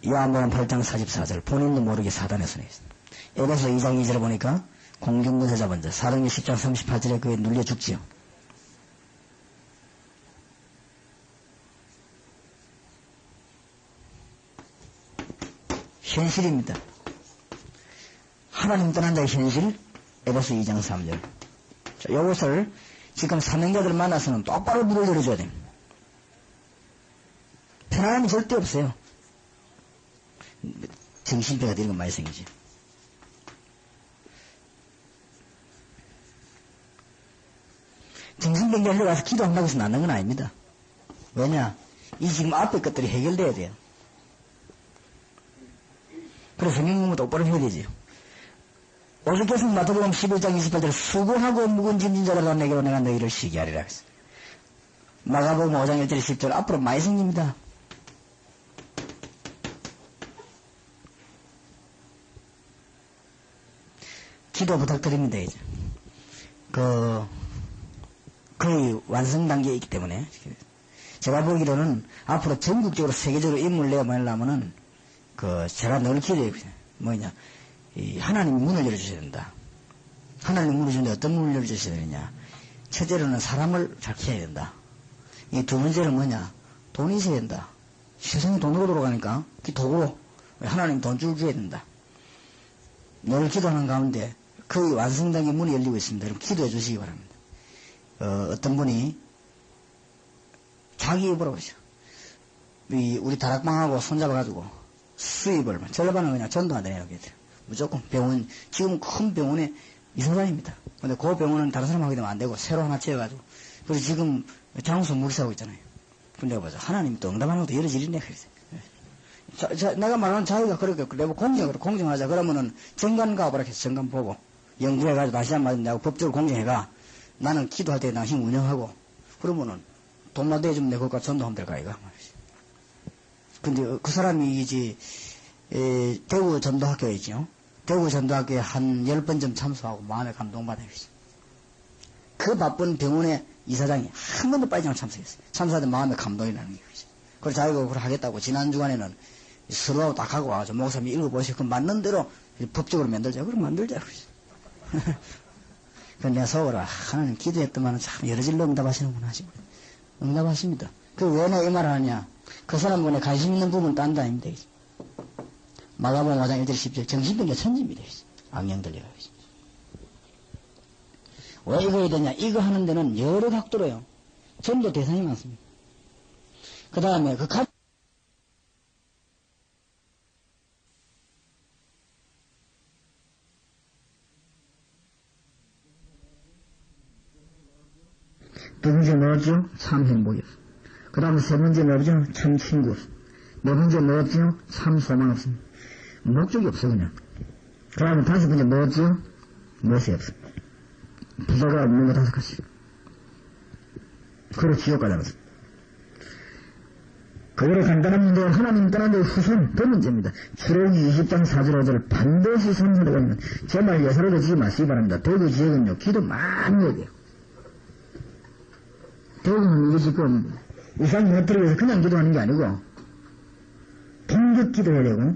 요한복음 8장 44절 본인도 모르게 사단의 손에 있습니다. 에베소 2장 2절을 보니까 공중군사 잡은 자 사도행전 10장 38절에 그에 눌려 죽지요. 현실입니다. 하나님 떠난 자의 현실 에베소 2장 3절. 자, 이것을 지금 사명자들 만나서는 똑바로 물을 들어줘야 됩니다. 편안함이 절대 없어요. 정신병가 되는 건 많이 생기지. 정신병자를 가서 기도한다고 해서 낫는 건 아닙니다. 왜냐? 이 지금 앞에 것들이 해결돼야 돼요. 그래서 성경 공부 똑바로 해야 되지요. 오죽해서 마태복음 11장 28절 수고하고 묵은 짐진 자들아 내게로 내가 너희를 쉬게 하리라 했어요. 마가복음 5장 1절 10절 앞으로 많이 생깁니다. 기도 부탁드립니다. 이제 거의 완성 단계에 있기 때문에 제가 보기로는 앞으로 전국적으로 세계적으로 인물 내어보내려면은 제가 늘 기도해요. 뭐냐 하나님이 문을 열어주셔야 된다. 하나님 문을 주는데 어떤 문을 열어주셔야 되느냐? 첫째로는 사람을 잘 키워야 된다. 이 두 번째는 뭐냐? 돈이 있어야 된다. 세상이 돈으로 돌아가니까 그 도구로 하나님 돈줄 줘야 된다. 늘 기도하는 가운데 그 완성단계 문이 열리고 있습니다. 여러분 기도해 주시기 바랍니다. 어떤 분이 자기 입으로 오죠. 우리 다락방하고 손잡아가지고 수입을 절반은 그냥 전도하더니 이렇게 돼요. 무조건 병원, 지금 큰 병원에 이사장입니다. 근데 그 병원은 다른 사람 하게 되면 안 되고 새로 하나 지어가지고 그래서 지금 장소 물리사하고 있잖아요. 근데 보자 하나님이 또 응답하는 것도 여러 질이네. 내가 말하는 자기가 그렇게 내가 공정하자 그러면은 정관 가보라 해서 정관 보고 연구해가지고 다시 한번 내가 법적으로 공정해가 나는 기도할 때 당신 운영하고 그러면은 돈만 대주면 내 것과 전도하면 될까 이거. 근데 그 사람이 이제 대구 전도학교에 있죠. 대구 전도학교에 한 10번 좀 참석하고 마음에 감동받아요. 그 바쁜 병원의 이사장이 한 번도 빠지지 않고 참석했어요. 참석하던 마음에 감동이 나는 거죠. 그래서 자기가 그걸 하겠다고 지난 주간에는 서로하고 딱 하고 와서 목사님이 읽어보시고 그 맞는 대로 법적으로 만들자. 그럼 만들자. 그래서 내가 속으로 하나님 기도했더만 참 여러 질로 응답하시는구나 하시고 응답하십니다. 그 왜 내가 이 말을 하냐. 그 사람분에 관심 있는 부분 딴다 아닙니다. 마가복음 5장 1절 10절 정신병자 천지입니다. 악령 들려요. 왜 이거 해야 되냐. 이거 하는 데는 여러 각도로요. 전도 대상이 많습니다. 그 다음에 그 두 번째 뭐죠? 참 행복이요. 그 다음에 세 번째 뭐죠? 참 친구. 네 번째 뭐죠? 참 소망 없습니다. 목적이 없어 그냥. 그 다음에 다섯 번째 뭐죠? 무엇이 없어. 부자가 없는 거 다섯 가지. 그리고 지옥 가자면서. 그거로 간단한 문제가 하나님 떠난 데의 후손, 그 문제입니다. 출애굽기 20장 4절 5절을 반드시 선서하고 있는 제발 예사로 지지 마시기 바랍니다. 대구 지역은요, 기도 많이 해야 돼요. 대구는 이게 지금 우상 무너뜨리기 위해서 그냥 기도하는 게 아니고 동격 기도해야 되고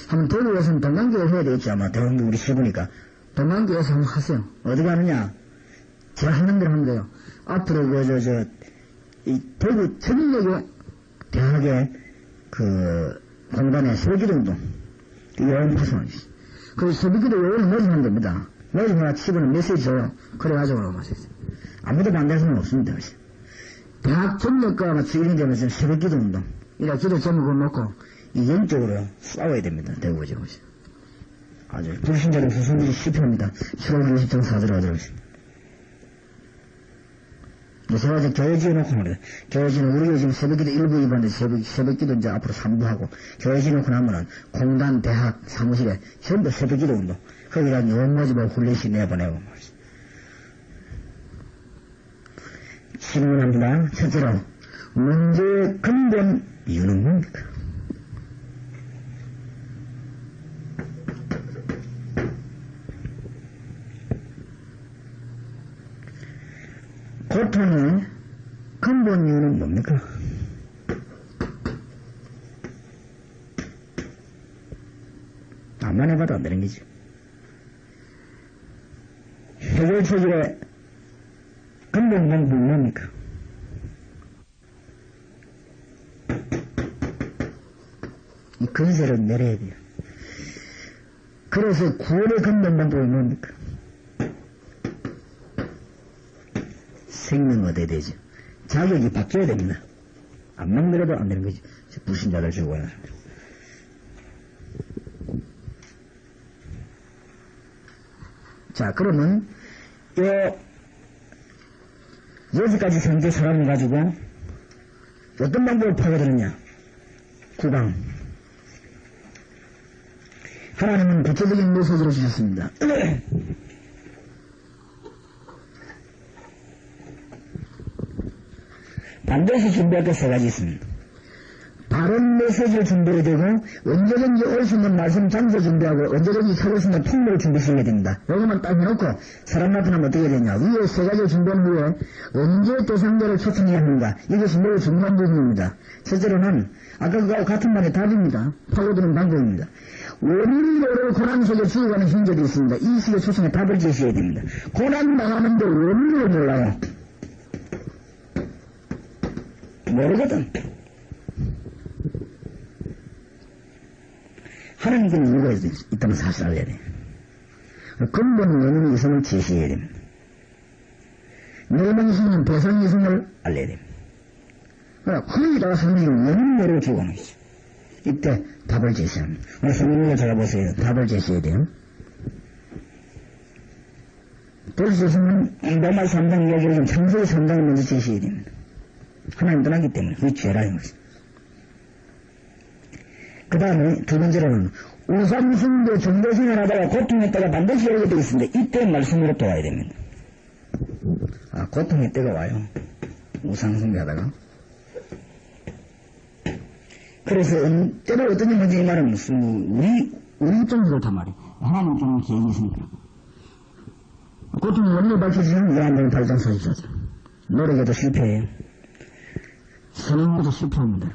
한번 대구에서는 동강교회 해야 되겠죠. 아마 대구 우리 시부니까 동강교회에서 한번 하세요. 어디 가느냐? 제가 하는 대로 하면 돼요. 앞으로 이 대구 천일여교 대학의 그 공단에 새벽기도운동 요원 파송을 했어요. 그 새벽기도 요원을 모집하면 됩니다. 모집하나 치고는 메시지 줘요. 그래가지고 마셨어요. 아무도 반대할 수는 없습니다. 대학 전력과 같이 이런 데는 새벽기도운동 이라 기도 제목을 놓고 이 영적으로 싸워야 됩니다. 대구가 지금 아주 불신자들 후손들이 실패합니다. 출애굽기 20장 4절 하도록 하겠습니다. 제가 이제 교회 지어놓고 말이야. 교회 지어놓고, 우리가 지금 새벽기도 1부, 2부 하는데 새벽기도 이제 앞으로 3부 하고, 교회 지어놓고 나면은 공단, 대학, 사무실에 전부 새벽기도 운동. 거기다 요원 모집하고 훈련시 내보내고 말이야. 질문합니다. 첫째로, 문제의 근본 이유는 뭡니까? 고통의 근본 이유는 뭡니까? 암만 해봐도 안 되는 거지. 해결 체질의 근본 방법은 뭡니까? 이 근세를 내려야 돼요. 그래서 구원의 근본 방법은 뭡니까? 생명 얻어야 되죠. 자격이 바뀌어야 됩니다. 안 만들어도 안 되는 거지. 불신자들 죽어야. 자, 그러면 여기까지 성경 사람을 가지고 어떤 방법을 파고들었냐? 9강. 하나님은 구체적인 메시지를 주셨습니다. 반드시 준비할 게 세 가지 있습니다. 바른 메시지를 준비해야 되고, 언제든지 올 수 있는 말씀 장소 준비하고, 언제든지 살고 수 있는 통로를 준비해야 됩니다. 요것만 딱 해놓고, 사람 나타나면 어떻게 되냐. 위에 세 가지를 준비한 후에, 언제 대상자를 초청해야 하는가. 이것이 매우 중요한 부분입니다. 첫째로는, 아까 그거와 같은 말의 답입니다. 파고드는 방법입니다. 원인으로 고난 속에 죽어가는 형제들이 있습니다. 이 식의 초청에 답을 제시해야 됩니다. 고난 당하는데 원인을 몰라요. 모르거든. 하나님께는 이유가 있다는 사실을 알아야 돼. 근본 원인의 이성을 제시해야 됩니다. 멸망의 이성은 배상의 이성을 알아야 됩니다. 거기다가 하나님은 원인을 모르고 죽어가는 거죠. 이때 답을 제시합니다. 오늘 성경을 찾아보세요. 답을 제시해야 돼요. 그래서는 로마 3장 이야기를 좀 창세기 3장을 먼저 제시해야 됩니다. 하나님 떠나기 때문에 그게 죄라는 거죠. 그 다음에 두 번째로는 우상숭배 종교생활 하다가 고통했다가 반드시 오게 되어 있습니다. 이때 말씀으로 도와야 됩니다. 아, 고통의 때가 와요. 우상숭배 하다가. 그래서 때로 어떤 문제 이 말은 우리 입장에서 그렇단 말이에요. 하나님께는 계획이 있으니까. 고통 원리 밝혀주시면 여한번 발전사십사죠. 노력에도 실패해요. 선행에도 실패합니다.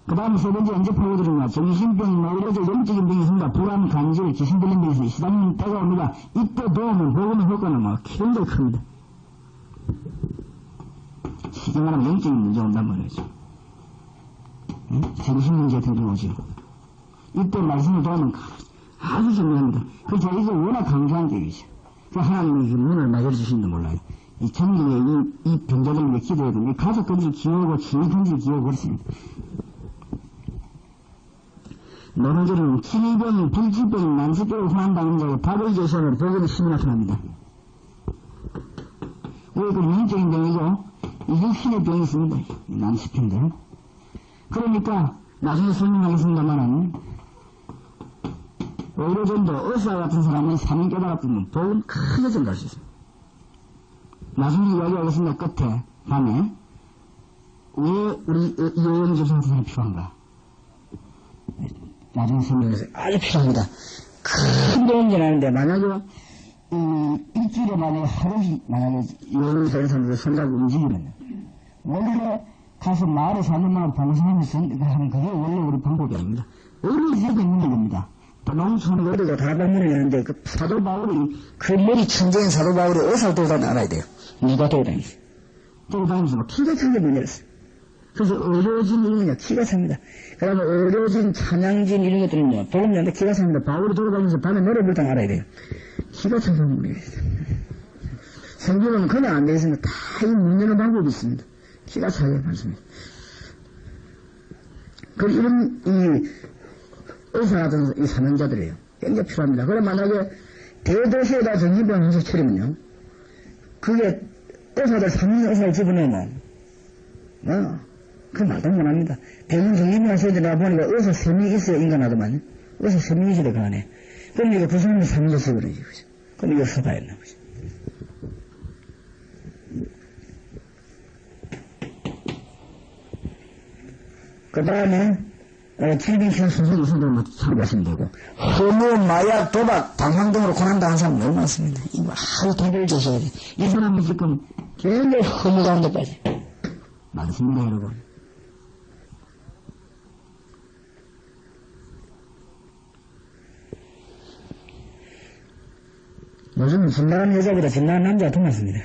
그 다음 세 번째 언제 파고들었냐. 정신병이 노이로제 영적인 병이 있습니다. 불안, 간질, 귀신 들린 병이 있습니다. 시장님 때가 옵니다. 이때 도움은 복음의 효과는 뭐 굉장히 큽니다. 시기 말하면 영적인 문제 온단 말이죠. 응? 정신 문제 들어오죠. 이때 말씀을 도우면 아주 중요합니다. 그래서 이거 워낙 강조한 적이죠. 그 하나님이 문을 막아주신지도 몰라요. 이 전국에 이 병자들을 위해 기도해야 됩니다. 가족들이 기호고, 친구들이 기호고 그렇습니다. 노노절은 치리병, 불치병, 난치병을 호난당한 자가 밥을 제시하면 복음의 힘이 나타납니다. 왜 그 영적인 병이고, 이 육신의 병이 있습니다. 이 난치병들. 그러니까, 나중에 설명하겠습니다만은, 의료전도 의사 같은 사람은 사명 깨달았으면 복음 크게 전달할 수 있습니다. 나중에 이야기하겠습니다. 끝에, 밤에. 왜 우리 이호영 집사 같은 사람이 필요한가? 나중에 설명해서 아주 필요합니다. 큰 도움이 나는데, 만약에, 일주일에 만약에 하루씩, 만약에 이호영 사는 사람들 손잡고 움직이면, 원래 가서 마을에 사는 분하고 방송하면서 하는 그게 원래 우리 방법이 아닙니다. 어른이 해도 있는 겁니다. 또 농촌에 어디가 다 방문을 하는데 그 사도 바울이 그 머리 천재인 사도 바울이 의사를 돌아다니는 알아야 돼요. 누가 돌아다니지? 돌아다니면서 막 키가 차게 문제였어요. 그래서 의료진 이런 거 키가 찹니다. 그 다음에 의료진, 찬양진 이런 것들은요, 복음자한테 키가 찹니다. 바울이 돌아다니면서 밤에 노래 부를 때 알아야 돼요. 키가 차서 문제였어요. 성경은 그냥 안 되어 있습니다. 다 이 문제는 방법이 있습니다. 키가 차게 말씀입니다. 그 이런 의사 같은 이 사명자들이에요. 굉장히 필요합니다. 그래 만약에 대도시에다 정신병 한석 차리면요, 그게 의사들 3년 의사를 집어넣으면 그 말도 못합니다. 대문 정신병 소리 내가 보니까 의사 3명이 있어야 인간하더만 의사 3명이 있어야 그 안에. 그럼 이거 그 사람이 3년 집어넣어야지. 그럼 이거 서봐야겠나 보지. 그 다음에 질병치료 순서 우선적으로 참고하시면 되고, 허무, 마약, 도박, 방황 등으로 고난당한 사람 너무 많습니다. 이거 하루 답을 주셔야 돼. 이 사람은 지금 굉장히 허무 가운데 빠져. 많습니다, 여러분. 요즘은 집 나가는 여자보다 집 나가는 남자가 더 많습니다.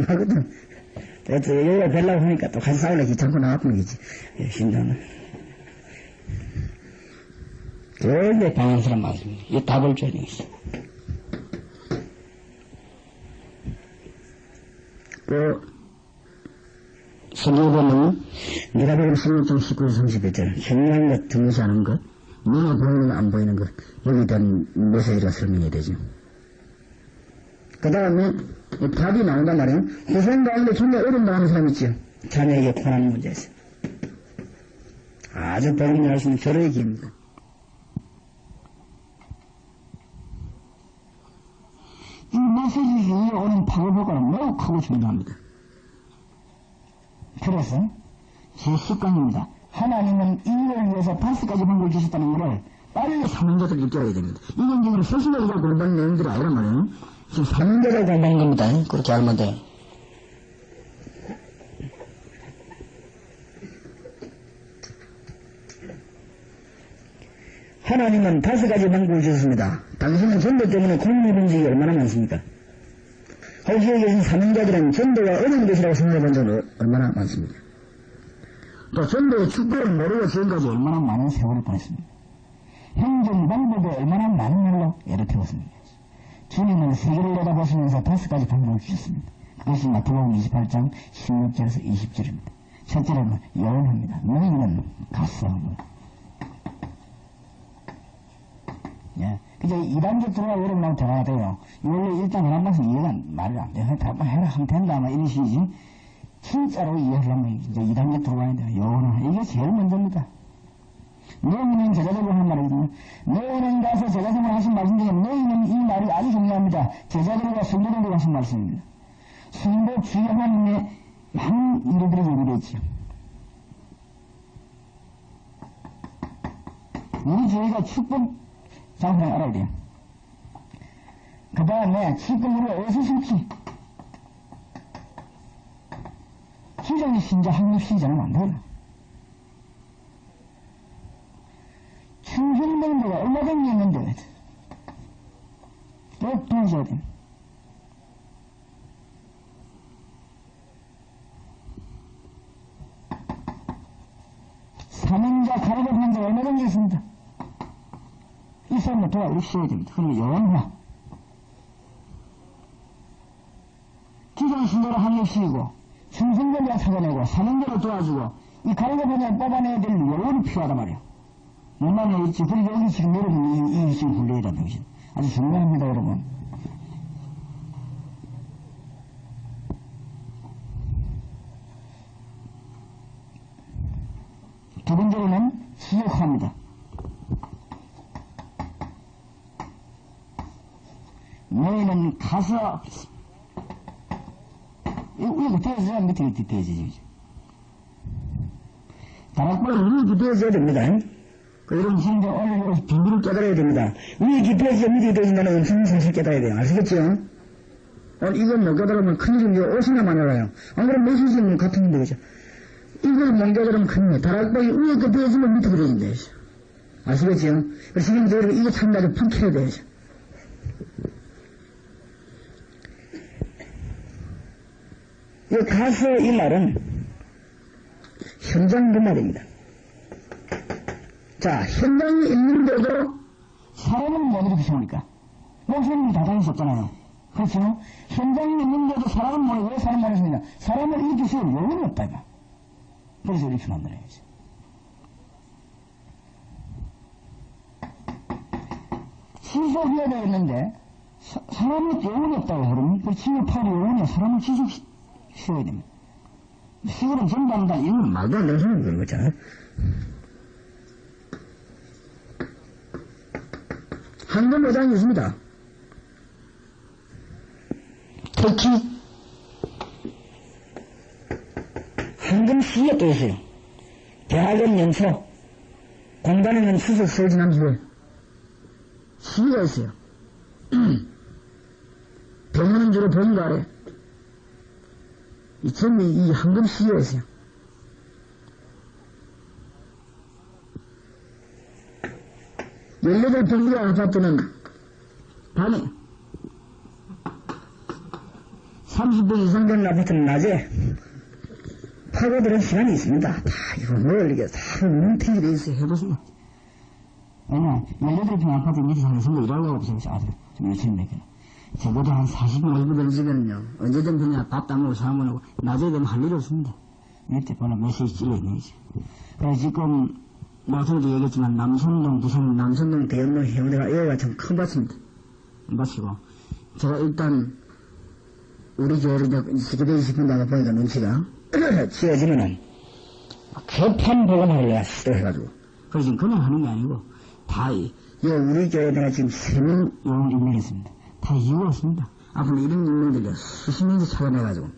나거든. 여기가 뵈려고 하니까 또 같이 싸우려 귀찮고 나왔던 거지. 신자는. 굉장히 방한 사람 많습니다. 이 답을 줘야 되겠어. 성경에 보면, 내가 보면 16장 19절 30절, 현명한 것, 등무시하는 것, 눈에 보이는 것, 안 보이는 것, 여기에 대한 메시지가 설명이 되죠. 그 다음에 답이 나온단 말이에요. 후손 가운데 존재 어려움 당하는 사람 있죠. 자녀에게 고난 문제에서. 아주 복음을 할 수 있는 절호의 기회입니다. 이 메시지에 오는 파급 효과는 매우 크고 중요합니다. 그래서 제 10강입니다. 하나님은 인류를 위해서 5가지 방법을 주셨다는 것을 빨리 사명자들 일깨워야 됩니다. 이건 지금 서신에서 공부한 내용들이 아니란 말이에요. 지금 사명자들 공부한 겁니다. 그렇게 알면 돼요. 하나님은 5가지 방법을 주셨습니다. 당신은 전도 때문에 고민해본 적이 얼마나 많습니까? 거기에 계신 사명자들은 전도가 어려운 것이라고 생각해본 적은 얼마나 많습니까? 또 전도의 축복을 모르고 지금까지 얼마나 많은 세월을 보냈습니다. 행정 방법에 얼마나 많은 일로 애를 태웠습니다. 주님은 세계를 내다보시면서 5가지 방법을 주셨습니다. 그것이 마태복음 28장 16절에서 20절입니다. 첫째로는 예언합니다. 너희는 가서 예. 그저 2단계 들어가고 그러면 대화가 돼요. 원래 일단 하는 말씀 이해가 말이 안 돼. 다 해라 하면 된다. 막 이런 식이지. 진짜로 이해하려면 이제 2단계 들어가야 돼요. 요거는. 이게 제일 먼저입니다. 너희는 제자들로 하는 말이거든요. 너희는 가서 제자들로 하신 말씀 중에 너희는 이 말이 아주 중요합니다. 제자들과 성도들로 하신 말씀입니다. 성도 주의 하나님의 많은 일들이 얘기되어 있죠. 우리 교회가 축복 장소를 알아야 돼요. 그 다음에 지금 우리가 어디서 쓸지 기존의 신자 확립시자는 안 돼요. 충성된 데가 얼마 정도 있는데 또 도와줘야 됩니다. 사명자 가르쳐주는 데가 얼마 정도 있습니다. 이 사람을 도와주셔야 됩니다. 그러면 영원화. 기존 신자를 확립시키고 충성자를 찾아내고 사명자를 도와주고 이 가르쳐주는 데를 뽑아내야 될 요원이 필요하단 말이에요. 얼마나 있지. 그리고 여기 지금 여러분이 이 지금 굴레이라는 것이 아주 중요합니다, 여러분. 두 번째로는 지역화입니다. 너희는 가서 이거 되어져야 밑에 되어지죠. 다락방은 위에 깊어져야 됩니다. 여러분 현재 오늘 비밀을 깨달아야 됩니다. 위에 깊어져야 밑에 되어진다는 엄청난 사실을 깨달아야 돼요. 아시겠죠? 오늘 이걸 못 깨달으면 큰일이 옷이나 많아요. 안 그러면 메시지는 같은 건데 그죠? 이걸 못 깨달으면 큰일. 다락방이 위에 깊어지면 밑에 그려진다. 아시겠죠? 그래서 지금 저희가 이거 참 나도 punch해야 돼야죠. 이 가서 이 말은 현장 그 말입니다. 자, 현장이 있는데도 사람은 못 이렇게 세우니까. 목사님이 다 다닐 수 없잖아요. 그렇죠? 현장이 있는데도 사람은 못, 왜 사람 못 세우냐? 사람을 이렇게 세울 요원이 없다, 이거. 그래서 이렇게 만들어야지. 지속해야 되겠는데, 사람이 요원이 없다고 그러면, 그 지속하는 요원이 사람을 지속시켜야 됩니다. 시골은 전부한다, 이건 말도 안 되는 소리인 그런 거잖아요. 황금 어장이 있습니다. 특히, 황금 시에 또 있어요. 대학원 연서, 공단에는 수석 서진한 후에 시가 있어요. 병원은 주로 본가 아래. 이 점이 이 황금 시에 있어요. 열여덟 평지의 아파트는 밤에 30평 이상 되는 아파트는 낮에 파고드는 시간이 있습니다. 다 이거 뭘 이게 다 뭉탱이 돼 있어요. 해보세요. 왜냐 18평 아파트 밑에 사는 선거 일하려고 하고 아주 좀 열심히 내게 저보다 한 40명 50명 되는 집에는요 언제든 그냥 밥 담그고 사면 하고 낮에 되면 할 일 없습니다. 밑에 보면 메시지 찔러있네 이제. 그래서 지금 마트도 얘기했지만 남선동 부산 남선동 대연동 해운대가 여기가 참 큰 밭입니다. 밭이고 제가 일단 우리 교회를 지게 되고 싶은다고 보니까 눈치가 지어지면은 급한 복음을 내가 시도해가지고 그래서 지금 그냥 하는 게 아니고 다 우리 교회에 내가 지금 3명 요원 임명했습니다. 다 이유가 없습니다. 앞으로 이런 임명들이 수십 명씩 찾아내가지고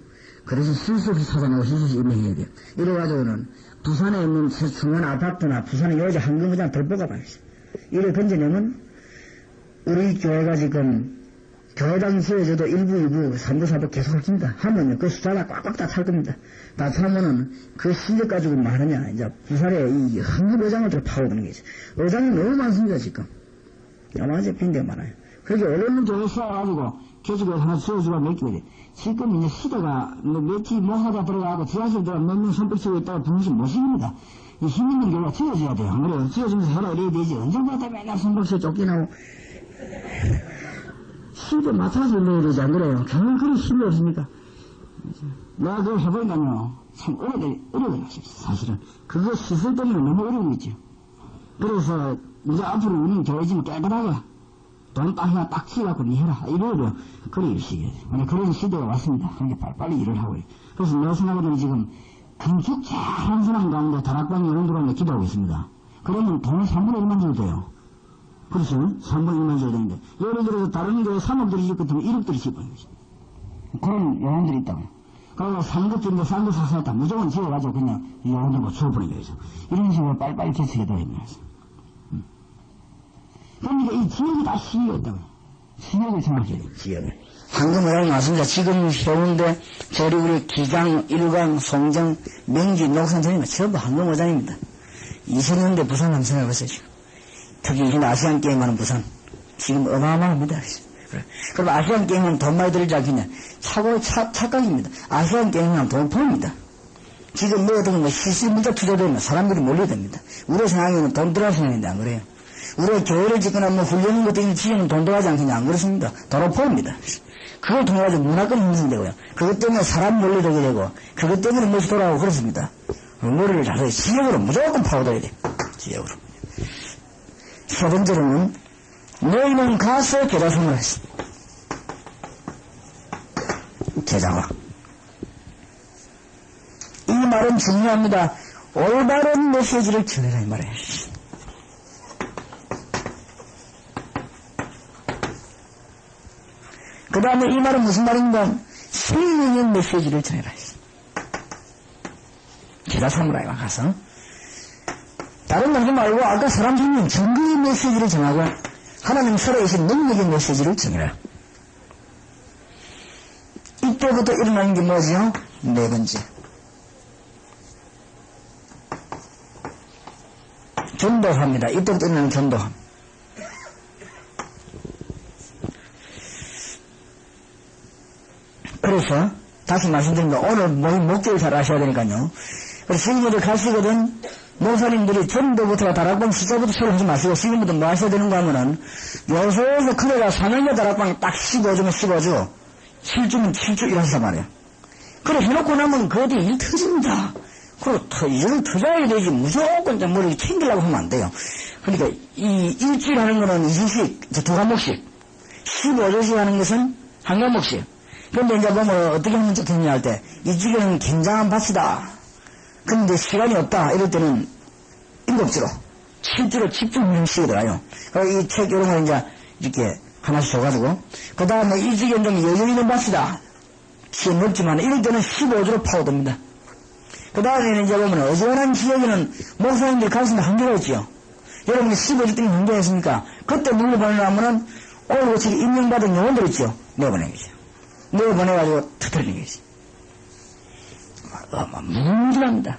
그래서 실수 없이 찾아내고 실수 없이 임명해야 돼요. 이래가지고는 부산에 있는 중요한 아파트나 부산에 여자 한금부장 덜보가 봐야지. 이래 던져내면 우리 교회가 지금 교회당 지어져도 일부 3부 4부 계속 합니다. 하면요 그 숫자가 꽉꽉 다 찰 겁니다. 다 차면은 그 실력 가지고 말하냐 이제 부산에 이 한금 의장을 들 파고드는 게지. 의장이 너무 많습니다 지금. 야마지 빈대가 많아요. 그게 어려운 교회 쌓아가지고 교직을 하나 지어주고 맡기거든. 지금 이제 시대가 몇지 모사가 들어가고 지하실 들어가 몇 명 손뼉 치고 있다가 분신 못 시킵니다. 이 힘 있는 교회가 지어줘야 돼요. 안 그래요? 지어주면서 해라 이래야 되지. 언젠가다 맨날 손뼉 치고 쫓겨나고 시대 맞춰서 일러야 되지 안 그래요? 교회는 그런 힘이 없습니까? 내가 그걸 해보니까요 참 어려워요 사실은. 그거 시설 때문에 너무 어려운 거죠. 그래서 이제 앞으로 우리는 교회 좀 깨끗하게 돈 딱 하나 딱 치갖고 니 해라 이래야 그래 일시게 그런 시대가 왔습니다. 그러니까 빨리 일을 하고 그래서 내가 생각하더니 지금 건축 잘한 사람 가운데 다락방 이런 들어오는데 기도하고 있습니다. 그러면 돈을 3분의 1만 줘도 돼요. 그렇죠? 3분의 1만 줘야 되는데 예를 들어서 다른 교회 3억들이 짓고 있으면 1억들이 짓는 거지. 그런 요원들이 있다고. 그래서 상급들인데 싼 거 사서 했다 무조건 지어가지고 그냥 요원들 뭐 주워버리는 거죠. 이런 식으로 빨리빨리 개척해야 됩니다. 그러니까 이 지역이 다 시역이었다고. 지역을 생각해야 돼, 지역을. 방금 뭐라고 나왔습니다. 지금 해운대, 저리 기장, 일강, 송정, 명지, 녹산 전입니다. 전부 황금어장입니다. 20년대 부산 한번 생각해보세요. 특히 이제 아시안 게임하는 부산. 지금 어마어마합니다. 그럼 아시안 게임은 돈 많이 들지 않겠냐? 착각입니다. 아시안 게임은 돈 봅니다. 지금 뭐 어떤 시시 문자 투자되면 사람들이 몰려야 됩니다. 우리 생각에는 돈 들어갈 생각인데 안 그래요. 우리가 교회를 짓거나 뭐 훈련인 것도 있는 지역은 돈 들어가지 않겠냐? 안 그렇습니다. 도로 봅니다. 그걸 통해서 문화권 형성되고요. 그것 때문에 사람 몰려들게 되고, 그것 때문에 무엇이 돌아오고 그렇습니다. 머리를 잘해서 지역으로 무조건 파고들어야 돼. 지역으로. 세 번째로는, 너희는 가서 제자성을 했습니다. 제자화. 이 말은 중요합니다. 올바른 메시지를 전해라 이 말이에요. 그 다음에 이 말은 무슨 말인가? 생명의 메시지를 전해라. 제자 사무라이와 가서 다른 거 하지 말고 아까 사람 생명 정의의 메시지를 전하고 하나님 살아계신 능력의 메시지를 전해라. 이때부터 일어나는 게 뭐죠? 네 번째. 전도합니다. 이때부터 일어나는 전도함. 그래서 다시 말씀드립니다. 오늘 모임 목적을 잘 아셔야 되니까요. 그래서 지금부터 가시거든 목사님들이 전도부터 다락방 숫자부터 서로 하지 마시고 지금부터 뭐 하셔야 되는가 하면은 요소에서 그래가 3년째 다락방이 딱 15주면 15주 7주면 7주 이러시단 말이에요. 그래 해놓고 나면 그 어디에 일 터집니다. 그리고 일을 터져야 되지 무조건 머리를 챙기려고 하면 안 돼요. 그러니까 이 일주일 하는 거는 20씩 두 과목씩 15주씩 하는 것은 한 과목씩. 그런데 이제 보면 어떻게 하면 좋겠냐 할 때 이 지경은 굉장한 밭이다. 그런데 시간이 없다 이럴 때는 7주로 7주로 집중하시게 들어요. 이 책 이런 거 이제 이렇게 하나씩 줘가지고 그 다음에 이 지경 좀 여유 있는 밭이다. 시간 넓지만 이럴 때는 15주로 파고듭니다. 그 다음에는 이제 보면 어지간한 지역에는 목사님들이 갈 수 있는 한계가 있지요. 여러분이 15주 때문에 한계했으니까 그때 물려보내려면은 올고치 임명받은 영혼들 있죠. 내보내는 거죠. 내보내가지고 터뜨리는 거지. 무궁무진합니다.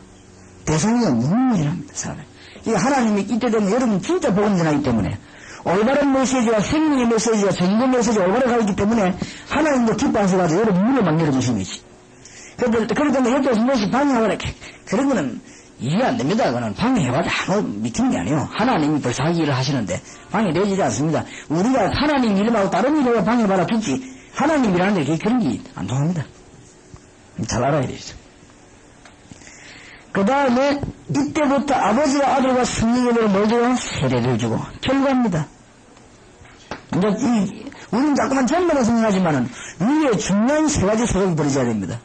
대상이가 무궁무진합니다. 사람을. 이 하나님이 이때 되면 여러분 진짜 복음 전하기 때문에 올바른 메시지와 생명의 메시지와 전도 메시지가 올바로 가기 때문에 하나님도 기뻐하셔가지고 여러분 문을 열어주시는 거지. 그러다 옆에서 무엇이 방해하거나 그런 거는 이해 안 됩니다. 그거는 방해해봐도 아무 미치는 게 아니에요. 하나님이 벌써 자기 일을 하시는데 방해되지 않습니다. 우리가 하나님 이름하고 다른 이름으로 방해받아 죽지 하나님 일하는데 그런 게 안 통합니다. 잘 알아야 되죠. 그 다음에 이때부터 아버지와 아들과 성령으로 모두 세례를 주고 결과입니다. 이제 우리는 자꾸만 전문을 생각하지만은 위에 중요한 세 가지 소속이 벌어져야 됩니다.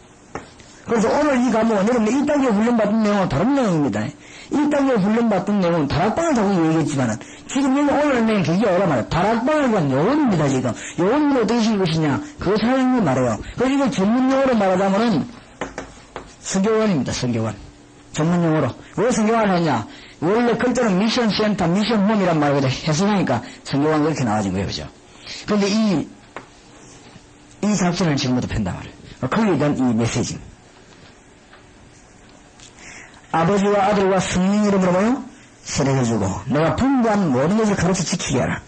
그래서 오늘 이 과목은 여러분 1단계 훈련받은 내용은 다른 내용입니다. 1단계 훈련받은 내용은 다락방을 자꾸 얘기했지만은 지금 오늘 내용 그게 어라 말이에요. 다락방을 위한 요원입니다. 지금 요원을 어떻게 실 것이냐 그거 사장님이 말해요. 그래서 이걸 전문용어로 말하자면은 성교원입니다. 성교원 전문용어로 왜 성교원을 했냐 원래 그때는 미션센터 미션홈이란 말을 해석하니까 성교원 그렇게 나와진 거예요. 그죠? 그런데 이 작전을 지금부터 편단 말이에요. 거기에 대한 이 메시지 아버지와 아들과 성령 이름으로 뭐요? 세례를 주고 내가 분부한 모든 것을 가르쳐 지키게 하라.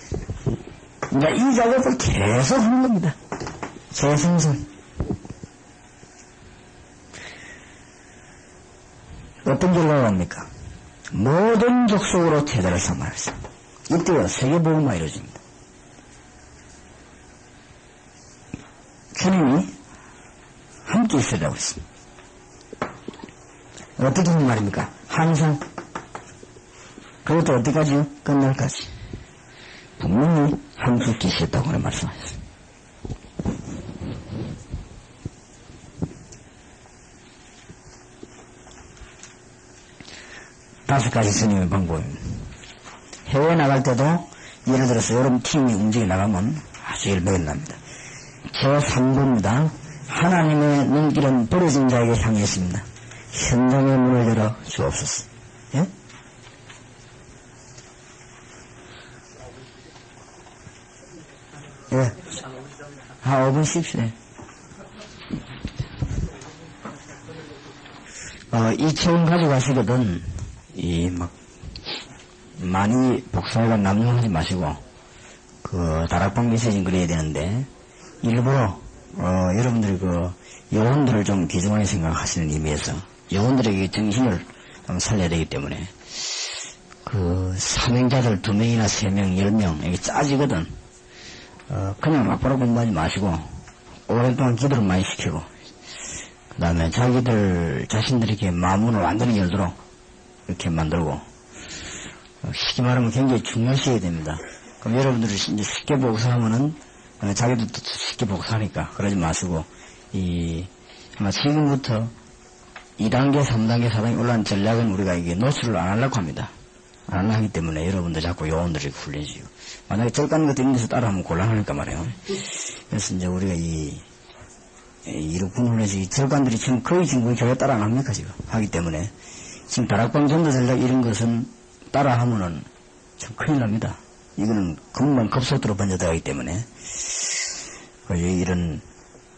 그러니까 이 작업을 계속 하는 겁니다. 재생선 어떤 결과가 옵니까? 모든 족속으로 제자를 삼아야죠. 이때요 세계복음화 이루어집니다. 주님이 함께 있으라고 했습니다. 어떻게 하는 말입니까? 항상 그것도 어디까지요? 끝날까지 분명히 함께 계시겠다고 그런 말씀하셨습니다. 다섯 가지 스님의 방법입니다. 해외 나갈 때도 예를 들어서 여러분 팀이 움직여 나가면 아주 일배겠납니다. 제3부입니다. 하나님의 눈길은 버려진 자에게 향해 있습니다. 현장의 문을 열어 주옵소서. 예? 한 5분 쉽시다. 이 책은 가져가시거든, 많이 복사해가 남용하지 마시고, 다락방 메시지 그려야 되는데, 일부러, 여러분들이 영혼들을 좀 귀중하게 생각하시는 의미에서, 영혼들에게 정신을 좀 살려야 되기 때문에, 사명자들 2명이나 3명, 10명, 이게 짜지거든. 그냥 막바로 공부하지 마시고, 오랫동안 기도를 많이 시키고, 그 다음에 자신들이 이렇게 마음문을 완전히 열도록 이렇게 만들고, 쉽게 말하면 굉장히 중요시해야 됩니다. 그럼 여러분들이 이제 쉽게 복사하면은, 자기들도 쉽게 복사하니까, 그러지 마시고, 아마 지금부터 2단계, 3단계, 4단계 올라가는 전략은 우리가 이게 노출을 안 하려고 합니다. 안 하려고 하기 때문에 여러분들 자꾸 요원들이 훈련시키고. 만약에 절간 것도 있는 데서 따라하면 곤란하니까 말이에요. 그래서 이제 우리가 이룩분 훈련시 절간들이 지금 거의 우리 교회 따라 안 합니까, 지금? 하기 때문에. 지금 다락방 전도 전략 이런 것은 따라하면은 참 큰일 납니다. 이거는 금방 급속도로 번져나가기 때문에. 이런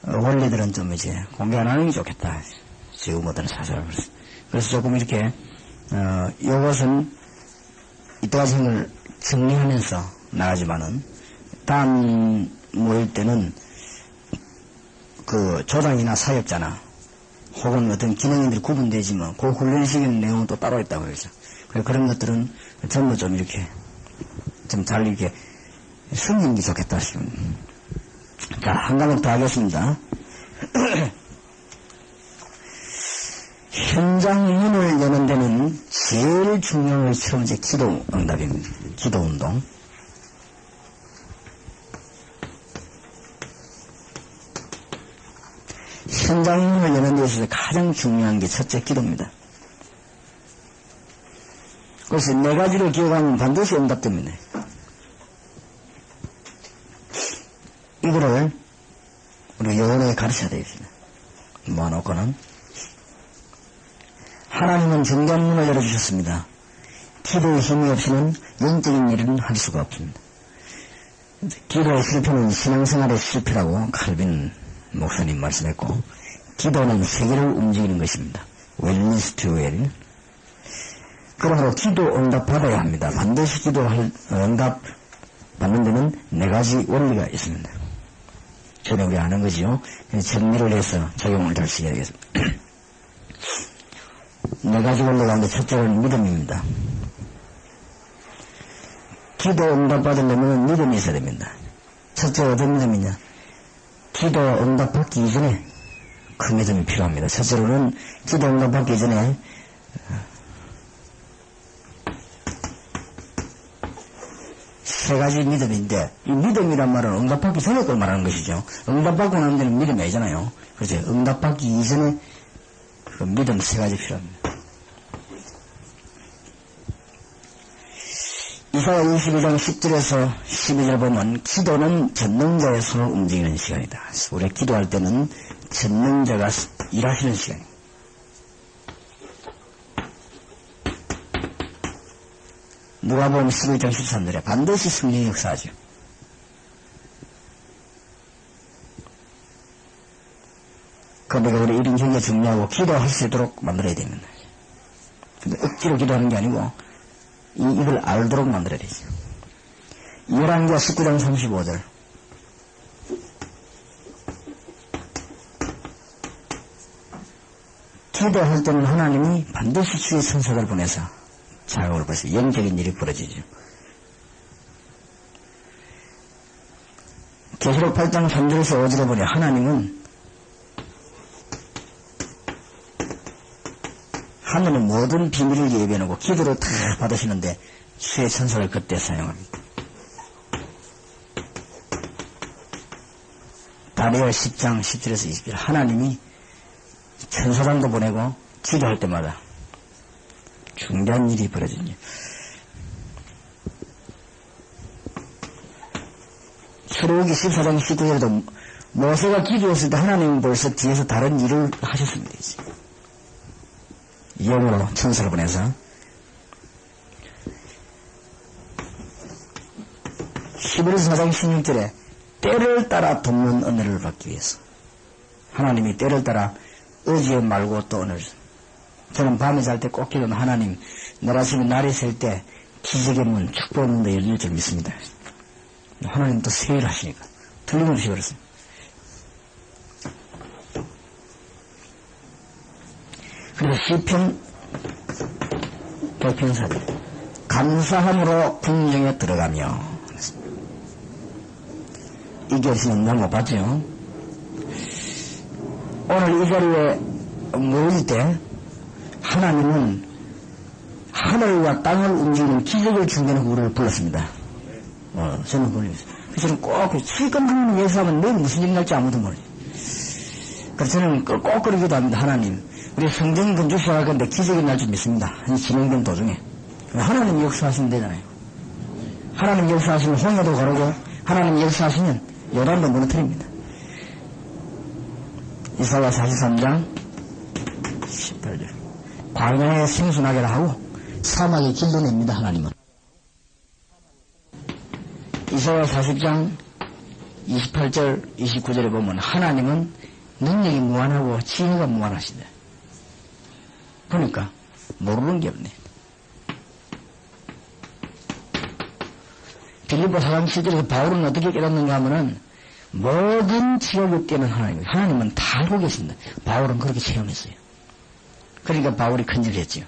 원리들은 좀 이제 공개 안 하는 게 좋겠다. 지금보다는 사설. 그래서 조금 이렇게, 요것은 이때까지 한 걸 정리하면서 나가지만은, 다음 모일 때는 조장이나 사역자나, 혹은 어떤 기능인들이 구분되지만, 그 훈련시키는 내용은 또 따로 있다고 그러죠. 그런 것들은 전부 좀 이렇게, 좀 잘 이렇게 숨기는 게 좋겠다 싶습니다. 자, 한 가지 더 하겠습니다. 현장문을 여는 데는 제일 중요한 것이 첫 번째 기도 응답입니다. 기도 운동. 현장문을 여는 데 있어서 가장 중요한 게 첫째 기도입니다. 그래서 4가지를 기억하면 반드시 응답됩니다. 이거를 우리 영혼에 가르쳐야 되겠습니다. 모아놓고는 하나님은 정전문을 열어주셨습니다. 기도의 힘이 없이는 영적인 일은 할 수가 없습니다. 기도의 실패는 신앙생활의 실패라고 칼빈 목사님 말씀했고, 기도는 세계를 움직이는 것입니다. 웰니스 투 웰. 그러므로 기도 응답 받아야 합니다. 반드시 기도할 응답 받는 데는 4가지 원리가 있습니다. 전에 우리 아는 거지요. 정리를 해서 적용을 잘 시켜야겠습니다. 4가지 원리 가운데 첫째는 믿음입니다. 기도 응답 받으려면 믿음이 있어야 됩니다. 첫째 어떤 믿음이냐? 기도 응답 받기 이전에 그 믿음이 필요합니다. 첫째로는 기도 응답 받기 전에 세 가지 믿음인데, 이 믿음이란 말은 응답받기 전에 걸 말하는 것이죠. 응답받고 난 데는 믿음이 아니잖아요. 그렇죠. 응답받기 이전에 그 믿음 3가지 필요합니다. 이사야 22장 10절에서 12절 보면 기도는 전능자의 손을 움직이는 시간이다. 우리가 기도할 때는 전능자가 일하시는 시간입니다. 누가복음 11장 13절에 반드시 성령이 역사하죠. 그러니까 우리 이런 경기가 중요하고 기도할 수 있도록 만들어야 됩니다. 근데 억지로 기도하는 게 아니고 이걸 알도록 만들어야 되죠. 열왕기하 19장 35절 기도할 때는 하나님이 반드시 주의 천사를 보내서 자각을 벌써 영적인 일이 벌어지죠. 계시록 8장 3절에서 5절에 보니 하나님은 하늘의 모든 비밀을 예비해놓고 기도를 다 받으시는데 주의 천사를 그때 사용합니다. 다니엘 10장 10절에서 20절 하나님이 천사장도 보내고 기도할 때마다 중대한 일이 벌어지죠. 출애굽기 14장 19절에도 모세가 기도했을 때 하나님은 벌써 뒤에서 다른 일을 하셨습니다. 영으로 천사를 보내서 히브리서 4장 16절에 때를 따라 돕는 은혜를 받기 위해서. 하나님이 때를 따라 어제 말고 또 오늘. 저는 밤에 잘 때 꼭 기도는 하나님, 내일 아침에 날이 셀 때 기적의 문, 축복의 문도 열릴 줄 믿습니다. 하나님 또 세일 하시니까. 틀림없이 그렇습니다. 그리고 시편 100편 감사함으로 궁정에 들어가며. 이 결심은 너무 봤죠? 오늘 이 자리에 모일 때 하나님은 하늘과 땅을 움직이는 기적을 중대는 우리를 불렀습니다. 저는 불렀어요. 저는 꼭 실컷 예수하면 내일 무슨 일이 날지 아무도 모르죠. 그래서 저는 꼭 그러기도 합니다. 하나님, 우리 성경 건조시할 건데 기적이 날 줄 믿습니다. 이 진행된 도중에. 하나님 역사하시면 되잖아요. 하나님 역사하시면 홍해도 가르고, 하나님 역사하시면 요단도 무너뜨립니다. 이사야 43장 18절. 광야에 생수나게 하고 사막에 길도 냅니다. 하나님은. 이사야 40장 28절 29절에 보면 하나님은 능력이 무한하고 지혜가 무한하시다. 그러니까 모르는 게 없네. 빌립보 4장 7절에서 바울은 어떻게 깨닫는가 하면은 모든 지옥의 때는 하나님이에요. 하나님은 다 알고 계십니다. 바울은 그렇게 체험했어요. 그러니까 바울이 큰일을 했지요.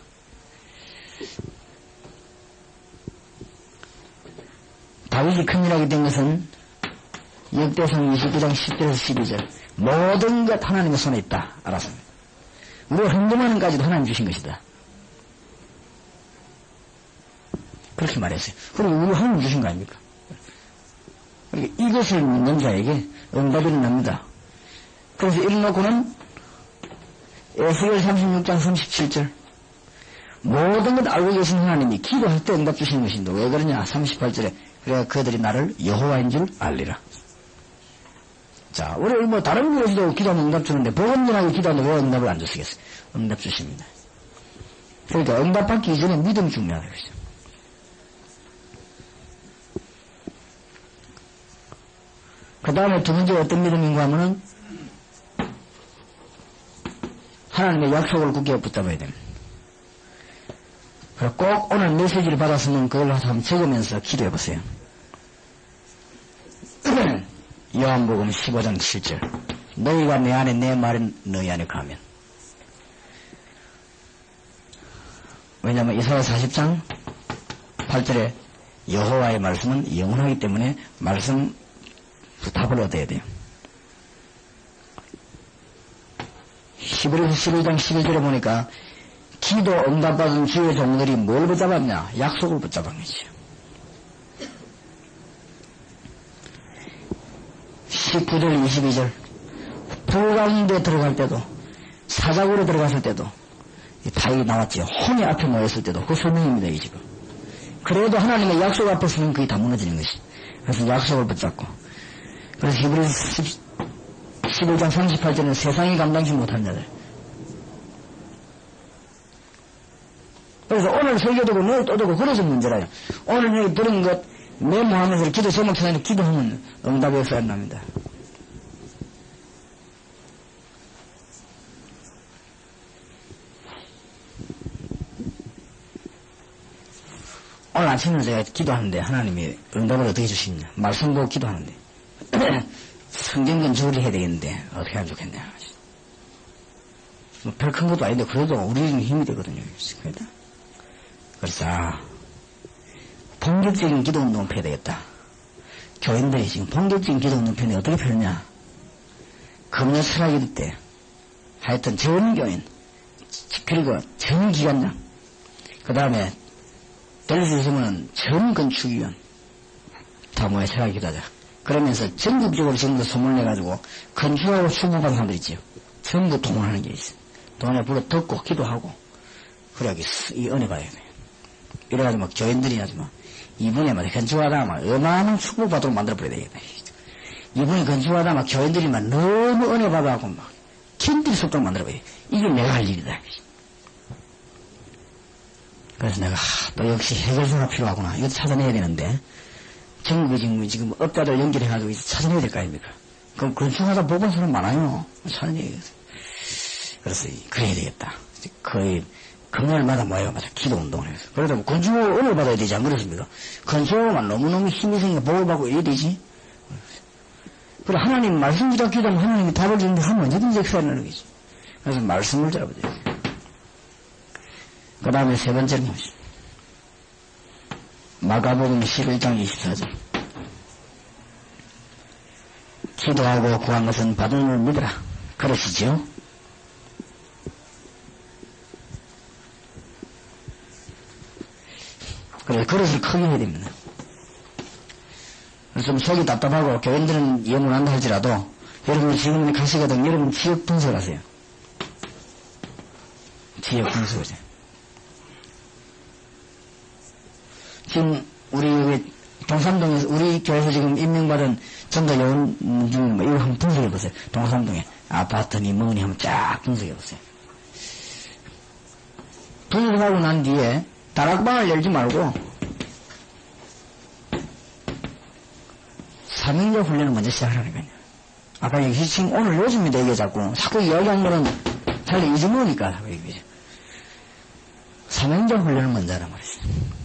다윗이 큰일하게 된 것은 역대상 29장 10절에서 12절 모든 것 하나님의 손에 있다 알았습니다. 우리가 행동하는 까지도 하나님 주신 것이다. 그렇게 말했어요. 그리고 우리 하나님 주신 거 아닙니까? 그러니까 이것을 믿는 자에게 응답이 납니다. 그래서 이를 놓고는 에스겔 36장 37절 모든 것 알고 계신 하나님이 기도할 때 응답 주시는 것인데 왜 그러냐 38절에 그래 그들이 나를 여호와인 줄 알리라. 자, 우리 뭐 다른 곳에서도 기도하면 응답 주는데 복음 전하게 기도하는데 왜 응답을 안 주시겠어요? 응답 주십니다. 그러니까 응답 받기 이전에 믿음이 중요하다 그러죠. 그 다음에 두 번째 어떤 믿음인가 하면은 하나님의 약속을 굳게 붙잡아야 됩니다. 그리고 꼭 오늘 메시지를 받았으면 그걸 한번 적으면서 기도해 보세요. 요한복음 15장 7절 너희가 내 안에 내 말은 너희 안에 가면. 왜냐하면 이사야 40장 8절에 여호와의 말씀은 영원하기 때문에 말씀 답을 얻어야 돼요. 히브리서 11장 12절에 보니까 기도 응답받은 주의 종들이 뭘 붙잡았냐? 약속을 붙잡은 거죠. 19절 22절 불 가운데 들어갈 때도 사자굴에 들어갔을 때도 다이 나왔지요. 혼이 앞에 모였을 때도 그 설명입니다. 이 지금. 그래도 하나님의 약속 앞에서는 그게 다 무너지는 것이. 그래서 약속을 붙잡고 그래서 히브리서 11장 38절은 세상이 감당치 못한 자들. 그래서 오늘 설교 듣고 내일 또 듣고 그래서 문제라요. 오늘 여기 들은 것 메모하면서 기도 제목 찾아서 기도하면 응답이 없어야 납니다. 오늘 아침에 제가 기도하는데 하나님이 응답을 어떻게 주시냐. 말씀 보고 기도하는데 성경 건축을 해야 되겠는데 어떻게 하면 좋겠냐. 뭐 별 큰 것도 아닌데 그래도 우리는 힘이 되거든요. 그래서 본격적인 기도 운동을 펴야 되겠다. 교인들이 지금 본격적인 기도 운동 편에 어떻게 펴느냐. 금요 설화기도 때 하여튼 전 교인 그리고 전 기관장 그 다음에 될 수 있으면 전 건축위원 다 모여 설화기도 하자. 그러면서 전국적으로 전부 소문을 내가지고 건축하고 수고받은 사람들 있지요. 전부 동원하는 게 있어요. 동원해 불러 듣고 기도하고 그래야 이 은혜 받아야 돼요. 이래가지고 막 교인들이 하지 마. 이분이 막 건축하다가 막 어마어마한 축복받도록 만들어버려야 되겠다. 이분이 건축하다가 막 교인들이 막 너무 은혜 받아갖고 막 견딜 수 없도록 만들어버려야 돼. 이게 내가 할 일이다. 그래서 내가 또 역시 해결사가 필요하구나. 이것도 찾아내야 되는데 전국에 지금 업자들 연결해가지고 찾아내야 될 거 아닙니까? 그럼 건축하다 보건소는 많아요. 찾아내야 겠어요. 그래서 그래야 되겠다. 거의 금요일마다 모여가지고 기도 운동을 해서. 그러다 건축을 은혜를 받아야 되지 안 그렇습니까? 건축만 너무너무 힘이 생겨 복을 받고 이래야 되지. 그래 하나님 말씀 기도 기도하면 하나님이 답을 주는데 하면 언제든지 역사하는 거지. 그래서 말씀을 잡아줘야 돼. 그 다음에 세 번째는 뭐지? 마가복음 11장 24절. 기도하고 구한 것은 받은 줄 믿으라. 그러시죠? 그래서 그릇을 크게 해야 됩니다. 좀 속이 답답하고 교인들은 이해를 한다 할지라도 여러분이 지금 가시거든 여러분 지역 분석을 하세요. 지역 분석을 하세요. 지금 우리 여기 동삼동에서 우리 교회에서 지금 임명받은 전도 요원 중에 이거 한번 분석해 보세요. 동삼동에 아파트니 뭐니 한번 쫙 분석해 보세요. 분석하고 난 뒤에 다락방을 열지 말고 사명자 훈련을 먼저 시작하라는 거예요. 아까 여기 지금 오늘 요즘입니다. 이게 자꾸 이야기한 거는 잘 잊어먹으니까 자꾸 얘기죠. 사명자 훈련을 먼저 하란 말이죠.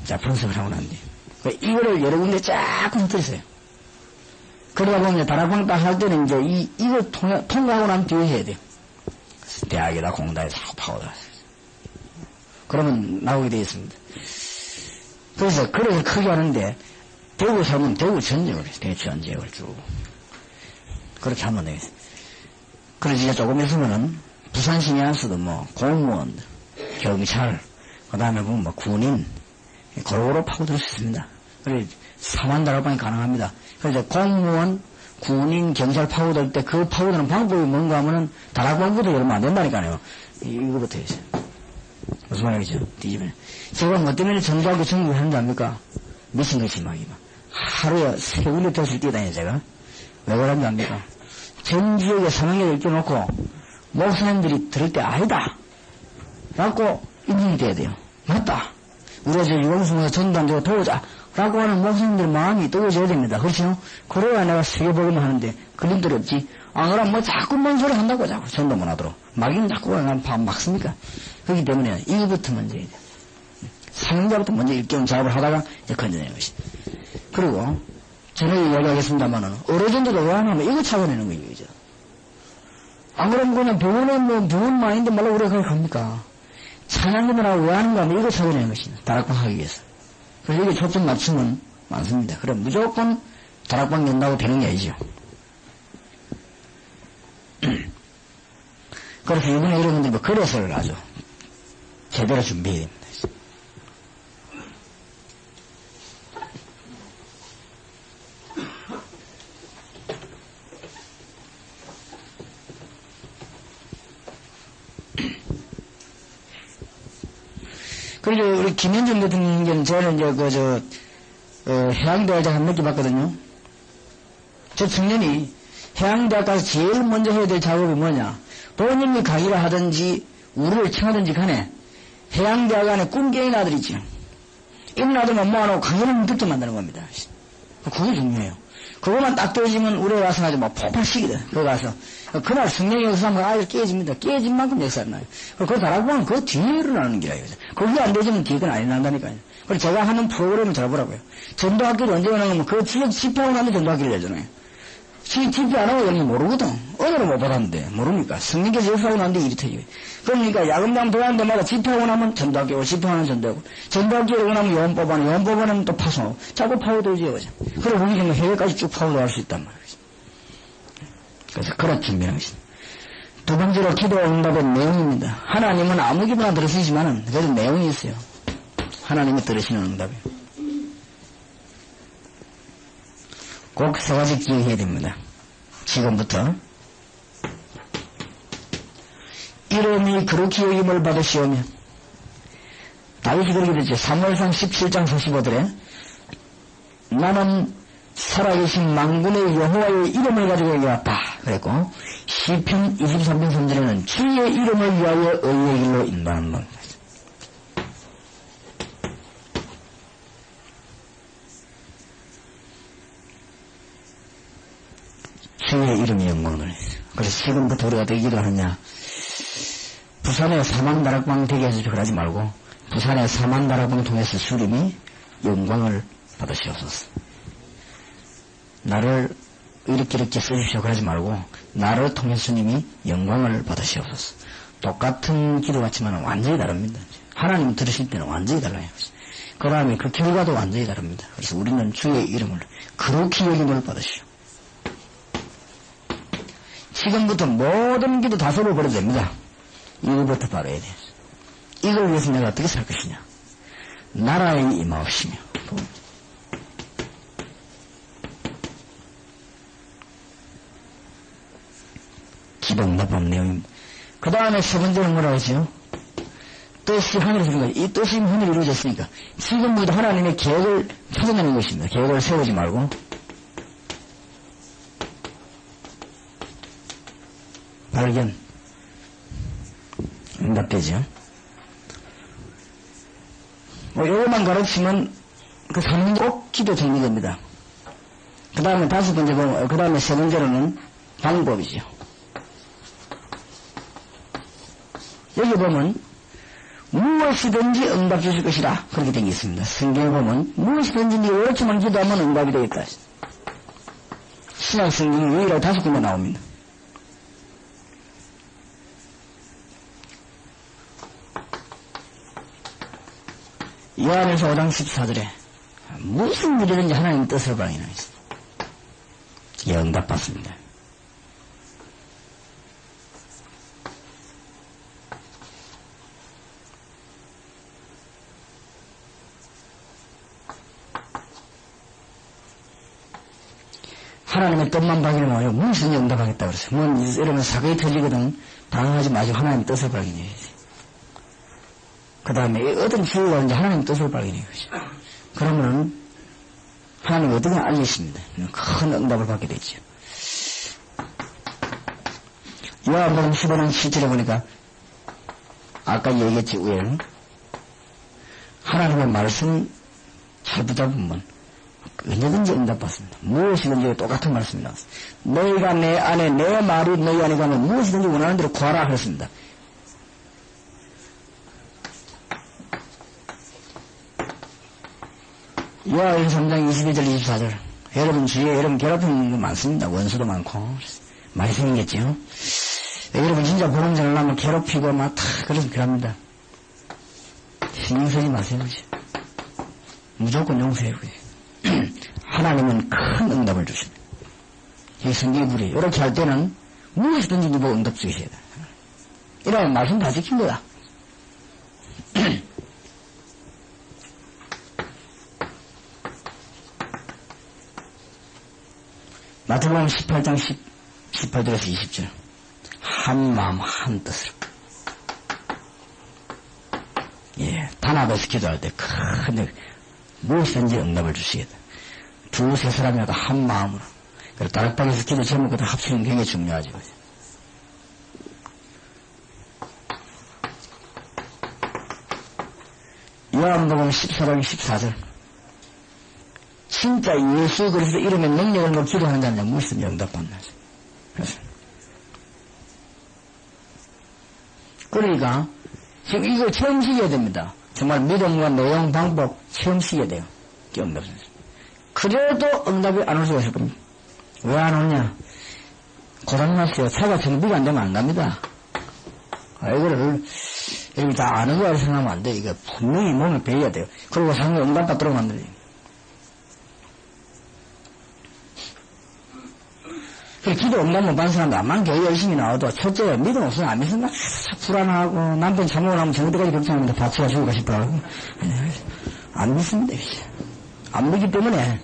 자, 분석을 하고 난 뒤에. 이거를 여러 군데 쫙 흩어있어요. 그러다 보면 다락방 딱 할 때는 이제 이거 통과하고 난 뒤에 해야 돼요. 대학에다 공다에 자꾸 파고들어요. 그러면 나오게 되어 있습니다. 그래서 크게 하는데 대구 살면 대구 전역을 해요. 대구 전역을 쭉 그렇게 하면 되겠어요. 그래서 이제 조금 있으면은 부산시내에서도 뭐 공무원, 경찰, 그 다음에 보면 뭐 군인 고루고루 파고들 수 있습니다. 그래서 4만 다락방이 가능합니다. 그래서 공무원, 군인, 경찰 파고들 때 그 파고드는 방법이 뭔가 하면은 다락방부터 열면 안 된다니까요. 이거부터 해야죠. 무슨 말이죠? 뒤집어요. 제가 뭐 때문에 전도하고 전국을 하는지 압니까? 미친 것이 막이만. 하루에 3일을 덫을 뛰다녀요, 제가. 왜 그런지 압니까? 전 지역에 사명을 껴놓고, 목사님들이 들을 때 아니다. 라고 인정이 돼야 돼요. 맞다. 우리가 저 유광수에서 전도 안 되고 도우자. 라고 하는 목사님들 마음이 뜨거워져야 됩니다. 그렇죠? 그래야 내가 세계복음을 하는데 걸림돌이 없지. 안 그러면 뭐 자꾸 뭔 소리 한다고 자꾸 전도 못 하도록. 막이면 자꾸 막습니까? 그렇기 때문에 이거부터 먼저 해야 돼요. 사명자부터 먼저 일경 작업을 하다가 이제 건져내는 것이. 그리고 전에 이야기하겠습니다만은 어르신들도 왜 안 하면 이거 찾아내는 거예요. 이제. 안 그러면 그냥 병원만 있는데 말로 우리가 거기 갑니까? 찬양들하고 왜 하는가 하면 이거 찾아내는 것입니다. 다락방 하기 위해서. 그래서 이게 초점 맞춤은 많습니다. 그럼 무조건 다락방 연다고 되는 게 아니죠. 그래서 이번에 여러분들이 뭐 그릇을 아주 제대로 준비해야 됩니다. 그리고 우리 김현정 대통령은 저는 이제 해양대학을 한 몇 개 봤거든요. 저 청년이 해양대학 가서 제일 먼저 해야 될 작업이 뭐냐. 본인이 강의를 하든지 우리를 청하든지 간에 해양대학 안에 꿈깨인 아들 있죠. 이런 아들만 모아놓고 강의를 듣게 만드는 겁니다. 그게 중요해요. 그것만 딱 떨어지면 우리에 와서 아주 뭐 폭발시키거든. 거기 가서. 그날 성령이 역사하면 아주 깨집니다. 깨진 만큼 역사를 나요. 그거 다락방은 그 뒤에 일어나는 길이에요. 그게 안 되지면 뒤에 건 안 일어난다니까요. 그래서 제가 하는 프로그램을 잘 보라고요. 전도학교를 언제 오냐면 그 지역 집회하고 나면 전도학교를 내잖아요. 집회 안 하고 여기 모르거든. 언어를 못 받았는데 모릅니까? 성령께서 역사하고 나는데 일이 터져요. 그러니까 야금장 도하는 데마다 집회하고 나면 전도학교고 집회하면 전도하고 전도학교에 오고 나면 요원법안은 또 파송하고 자꾸 파고들지요. 그래 우리 정말 해외까지 쭉 파고들어갈 수 있단 말이죠. 그래서 그렇게 준비하는 것입니다. 두 번째로 기도 응답의 내용입니다. 하나님은 아무 기도나 들으시지만은 그래도 내용이 있어요. 하나님이 들으시는 응답이에요. 꼭 세 가지 기억해야 됩니다. 지금부터 이름이 그렇게 여김을 받으시오며 다윗이 그렇게 됐죠. 사무엘상 17장 45절에 나는 살아계신 만군의 여호와의 이름을 가지고 여기 왔다 그랬고 시편 23편 3절에는 주의 이름을 위하여 의의 길로 인도하는 겁니다. 주의 이름이 영광을 했어요. 그래서 지금부터 우리가 어떻게 기도하느냐. 부산의 사만다락방 되게 해서 그러지 말고 부산의 사만다락방 통해서 주님이 영광을 받으시옵소서. 나를 이렇게 쓰십시오 그러지 말고 나를 통해서 주님이 영광을 받으시옵소서. 똑같은 기도 같지만 완전히 다릅니다. 하나님 들으실 때는 완전히 달라요. 그 다음에 그 결과도 완전히 다릅니다. 그래서 우리는 주의 이름을 그렇게 여김을 받으시오. 지금부터 모든 기도 다 접어버려도 됩니다. 이거부터 바로 해야 돼요. 이걸 위해서 내가 어떻게 살 것이냐. 나라에 임하옵시며. 기도 응답하는 내용입니다. 그 다음에 세 번째는 뭐라고 하죠? 뜻이 하늘에서 이루어진 거죠. 이 뜻이 하늘에 이루어졌으니까 지금부터 하나님의 계획을 찾아내는 것입니다. 계획을 세우지 말고 발견 응답되죠. 요것만 가르치면 그 3년 꼭 기도 정리됩니다. 그 다음에 다섯 번째 보면 그 다음에 세 번째로는 방법이죠. 여기 보면 무엇이든지 응답 주실 것이라 그렇게 된 게 있습니다. 성경에 보면 무엇이든지 네가 옳지만 기도하면 응답이 되겠다. 신약 성경이 유일하게 5군데 나옵니다. 요한일서 5장 14절에 무슨 일이든지 하나님 뜻을 발견하고 있습니다. 예, 응답받습니다. 하나님의 뜻만 발견하면 무엇이든지 응답하겠다 그랬어요. 뭐 이러면 사고에 터지거든 당황하지 마시고 하나님의 뜻을 발견해야지. 그 다음에 어떤 기회가 오는지 하나님 뜻을 발견해야 것이. 그러면은 하나님 어떻게 알리십니다. 큰 응답을 받게 되죠. 요한복음 15장 7절에 보니까 아까 얘기했지 위에는 하나님의 말씀 잘 붙잡으면 언제든지 응답받습니다. 무엇이든지 똑같은 말씀이 나왔습니다. 너희가 내 안에 내 말이 너희 안에 가면 무엇이든지 원하는 대로 구하라 그랬습니다. 요한일서 3장 22절 24절 여러분 주위에 여러분 괴롭히는 게 많습니다. 원수도 많고 많이 생겼죠. 여러분 진짜 보름전을 하면 괴롭히고 막 다 그래서 그럽니다. 신경 쓰지 마세요. 그치? 무조건 용서해요. 하나님은 큰 응답을 주십니다. 이 성경이 이렇게 할 때는 무엇이든지 뭐 응답 주셔야 돼. 이러면 말씀 다 지킨 거야. 마태복음 18장 18절에서 20절 한 마음 한 뜻으로 예, 단합에서 기도할 때 큰 무엇이든지 응답을 주시겠다. 두세 사람이라도 한 마음으로 그리고 다락방에서 기도 제목과 합치는 게 굉장히 중요하죠. 요한복음 14장 14절 진짜 예수 그리스도 이름의 능력을 놓고 기도하는 자는 무엇이든지 응답받는 거죠. 그러니까 지금 이거 처음 시켜야 됩니다. 정말 믿음과 내용, 방법 처음 시켜야 돼요. 응답. 그래도 응답이 안 올 수가 있을 겁니다. 왜 안 오냐? 고장났어요. 차가 정비가 안 되면 안 갑니다. 이거를 여기 다 아는 거라고 생각하면 안 돼. 이거 분명히 몸에 배워야 돼요. 그리고 상대 응답 받도록 만들어요. 기도 응답 못 받는 사람도 암만 교회 열심히 나와도 첫째 믿음 없으면 안 믿으면 불안하고 남편 잘못 하면 저녁때까지 걱정합니다. 바치가 죽을까 싶어하고 안 믿습니다. 안 믿기 때문에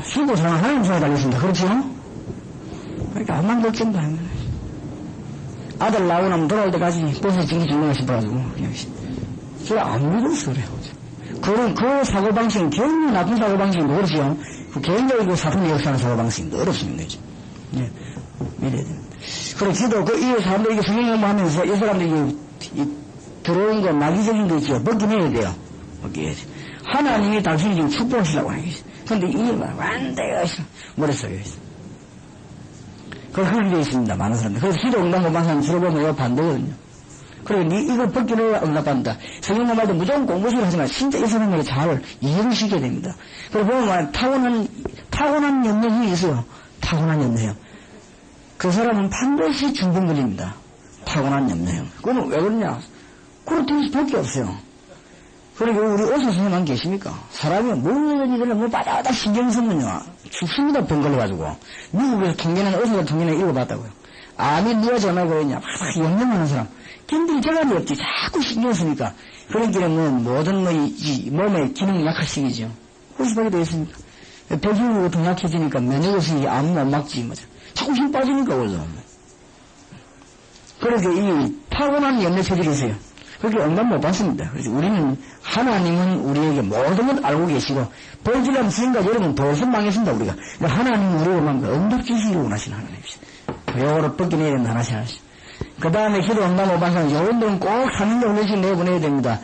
쉬고 저는 하나님 손에 달렸습니다. 그렇죠? 그러니까 암만 걱정도 안 해요. 아들 나오고 나면 돌아올 때까지 버스에 찡기 죽는가 싶어가지고 그냥 안 믿어서 그래요. 그 사고방식은 굉장히 나쁜 사고방식인데 그렇죠? 그 개인적이고 사품이 역사하는 사고방식인데 어렵습니다. 예, 믿어야 됩니다. 그리고 기도, 이 사람들이 이게 성경 공부하면서 이 사람들이 들어온 거 마귀적인 거 있죠. 벗긴 해야 돼요. 벗겨야 돼. 하나님이 당신이 지금 축복하시려고 하는 거지. 근데 이게 완대가 머릿속에 있어. 그걸 하는 게 있습니다. 많은 사람들. 그래서 기도 응답 못 받는 사람 들어보면 이거 반대거든요. 그리고 이거 벗기는 응답받는다. 성경 말도 무조건 공부식을 하지만 진짜 이 사람에게 잘 이해를 시켜야 됩니다. 그리고 보면 타고난 염려이 있어요. 타고난 염려형. 그 사람은 반드시 중병 걸립니다. 타고난 염려형. 그거는 왜 그러냐? 그럴 수밖에 없어요. 그리고 우리 의사 선생님 안 계십니까? 사람이 모든 일을 뭐 바다바다 신경 쓰면요. 죽습니다. 병 걸려가지고. 미국에서 통계는, 의사가 통계는 읽어봤다고요. 암이 누가 전화가 그랬냐? 막 염려하는 사람. 견딜 재간이 없지. 자꾸 신경 쓰니까. 그런 길에 뭐, 모든 몸의 기능이 약화시키죠. 그럴 수밖에 되어 있습니까? 배기우고 더 약해지니까 면역없이 암 못 막지. 뭐. 자꾸 힘 빠지니까, 그래서. 그렇게 이 타고난 염려 체질이 있어요. 그렇게 응답 못 받습니다. 그래서 우리는, 하나님은 우리에게 모든 걸 알고 계시고, 벌지라면 지금까지 여러분 벌써 망했습니다, 우리가. 하나님은 우리에게만 응답 주시기를 원하시는 하나님이시죠. 요거를 벗겨내야 된다, 하나씩. 그 다음에 기도 응답 못 받는 여러분들은 꼭 3년 훈련씩 내보내야 됩니다.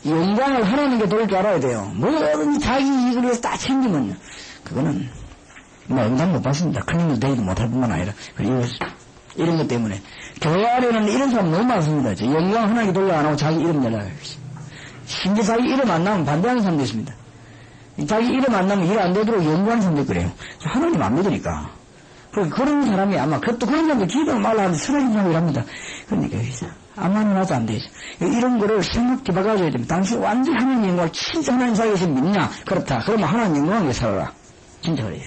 영광을 하나님께 돌릴 줄 알아야 돼요. 뭐든지 자기 이익을 위해서 다 챙기면요. 그거는, 뭐 응답 못 받습니다. 큰 힘을 대지도 못할 뿐만 아니라. 그리고 이런 것 때문에. 교회 안에는 이런 사람 너무 많습니다. 영광 하나님께 돌려 안 하고 자기 이름 내려요. 심지어 자기 이름 안 나오면 반대하는 사람도 있습니다. 자기 이름 안 나오면 일 안 되도록 연구하는 사람도 그래요. 하나님 안 믿으니까. 그런 사람이 아마, 그것도 그런 사람도 기도를 말라 하는데 쓰러진 사람이랍니다. 그러니까, 아무나 하도 안 되죠. 이런 거를 생각해 박아줘야 됩니다. 당신 완전 하나님 영광을 진짜 하나님 자기에서 믿냐? 그렇다. 그러면 하나님 영광을 살아라. 진짜 그래요.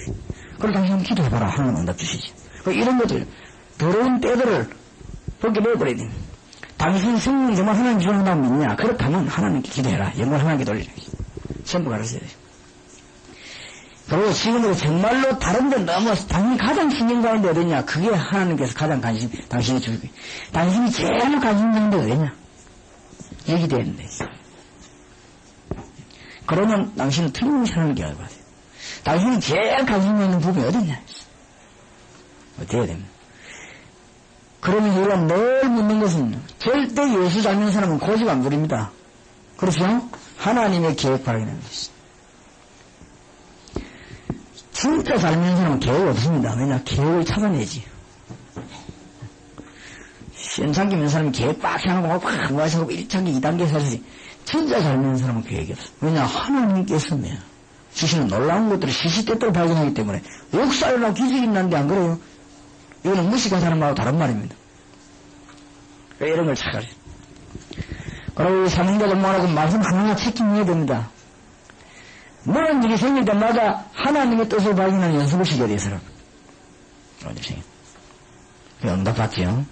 그럼 당신 한번 기도해봐라. 하나님 응답 주시지. 이런 것들, 더러운 때들을 벗겨내버려야 됩니다. 당신 성령 정말 하나님 주한다고 믿냐? 그렇다면 하나님께 기도해라. 영광 하나님께 돌리라. 전부 가르쳐야 돼요. 그리고 지금으로 정말로 다른 데 너무 당신이 가장 신경 가는 데 어디냐? 그게 하나님께서 가장 당신이 주고 당신이 제일 관심 가는 데 어디냐? 얘기되는데. 그러면 당신은 틀림없이 하나님께 알아봐야 돼요. 당신이 제일 관심 있는 부분이 어디냐? 어때야 됩니다. 그러면 우리가 늘 묻는 것은 절대 예수 닮는 사람은 고집 안 부립니다. 그렇죠? 하나님의 계획 바라기는 것이. 진짜 닮는 사람은 계획 없습니다. 왜냐? 계획을 찾아내지. 시원찮게 믿는 사람이 계획 빡 해놓고 막 모아서 1단계, 2단계 사지. 진짜 닮는 사람은 계획이 없어. 왜냐? 하나님께서 주시는 놀라운 것들을 시시때때로 발견하기 때문에 역사일로 기적이 있는데 안 그래요? 이거는 무식한 사람하고 다른 말입니다. 이런 걸 찾아야 돼요. 그리고 사명자들 뭐라고 말씀 하나하나 책임해야 됩니다. 모든 일이 생길 때마다 하나님의 뜻을 발견하는 연습을 시켜야 돼요, 사람. 어디세요? 응답받지요.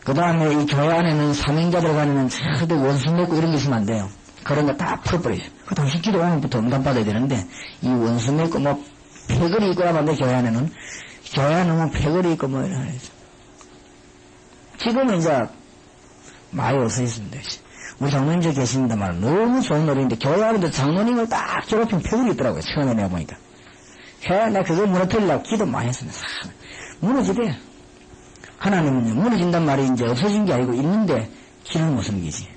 그 다음에 이 교회 안에는 사명자들 간에는 절대 원수 맺고 이런 게 있으면 안 돼요. 그런 거 다 풀어버려요. 그 당시 기도하면부터 응답받아야 되는데, 이 원수 맺고 뭐, 패거리 있고 하면 안 돼, 교회 안에는. 교회 안에는 뭐, 패거리 있고 뭐, 이런 거 지금은 이제, 많이 없어졌습니다. 우리 장로님들 계십니다만, 너무 좋은 노래인데, 교회 안에도 장로님을 딱 졸업한 패거리 있더라고요, 처음에 내가 보니까. 나 그거 무너뜨리려고 기도 많이 했습니다. 무너지대. 하나님은 무너진단 말이 이제 없어진 게 아니고 있는데, 길을 못 숨기지.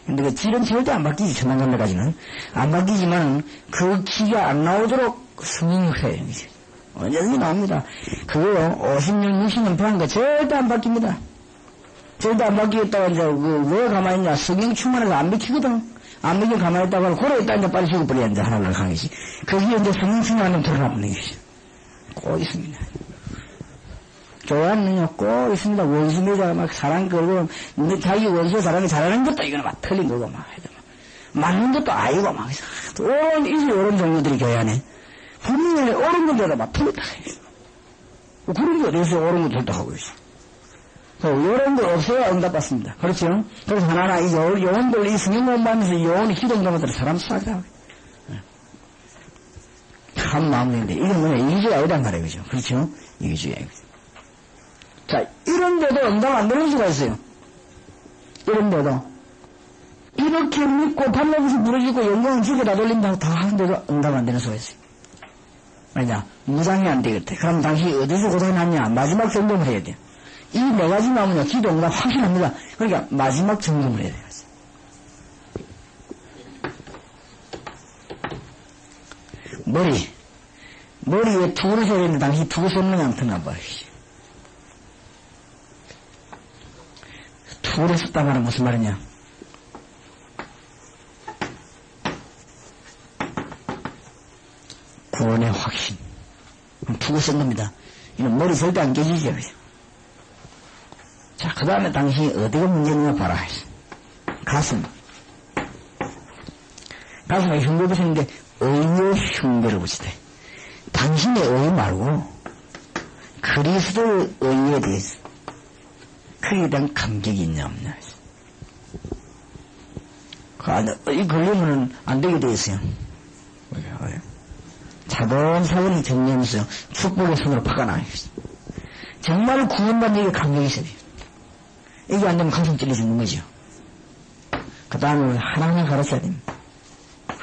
근데 그 질은 절대 안 바뀌지, 천만간대까지는. 안 바뀌지만, 그 기가 안 나오도록 성령을 해야 됩니다. 언제든지 나옵니다. 그거 50년, 60년 배운 거 절대 안 바뀝니다. 절대 안 바뀌겠다고 이제, 왜 가만히 있냐. 성령 충만해서 안 비키거든. 안 비키고 가만히 있다고 하고, 고래 있다, 이제 빨리 죽어버려야 이제 하나를 강이지. 거기에 이제 성령 충만하면 드러나보는 것이죠. 꼭 있습니다. 교회 안에는요, 꼭 있습니다. 원수 매자가 막 사랑 걸고, 자기 원수 사랑이 잘하는 것도 이거는 막 틀린 거고, 막, 맞는 것도 아니고, 막, 이런 종류들이 교회 안에. 분명히 옳은 건데도 막 틀렸다. 그런 게 어디서 옳은 거 틀렸다 하고 있어. 이런 거 없어야 응답받습니다. 그렇죠? 그래서 하나하나 이 요원들, 이 성경 공부하면서 요원이 기도 응답받으러 사람 싹 다. 참 마음인데, 이건 뭐냐, 이기주의가 아니란 말이에요. 그죠? 그렇죠? 이기주의가 아니고. 자, 이런데도 응답 안 되는 수가 있어요. 이런데도. 이렇게 믿고 밤낮에서 무너지고 영광을 죽여다 돌린다고 다 하는데도 응답 안 되는 수가 있어요. 왜냐? 무장이 안 되겠대. 그럼 당신이 어디서 고생했냐? 마지막 점검을 해야 돼요. 이 네 가지 나오면요, 기도 응답 확실합니다. 그러니까 마지막 점검을 해야 돼요. 머리. 머리에 두를 써야 되는데 당신이 두고 썼느냐 안 썼나 봐. 두를 썼다 말은 무슨 말이냐. 구원의 확신. 두고 쓴 겁니다. 이는 머리 절대 안 깨지죠. 자, 그 다음에 당신이 어디가 문제냐 봐라. 가슴. 가슴에 흉도 붙였는데 의의 흉배를 붙이대. 당신의 의 말고 그리스도의 의에 대해서 그에 대한 감격이 있냐 없냐. 이 걸리면 안 되게 돼 있어요. 왜요? 차근차근 정리하면서 축복의 손으로 박아놔요. 정말 구원받는 게 감격이 있어야 돼요. 이게 안 되면 가슴 찔러 죽는 거죠. 그 다음에 하나하나 가르쳐야 됩니다.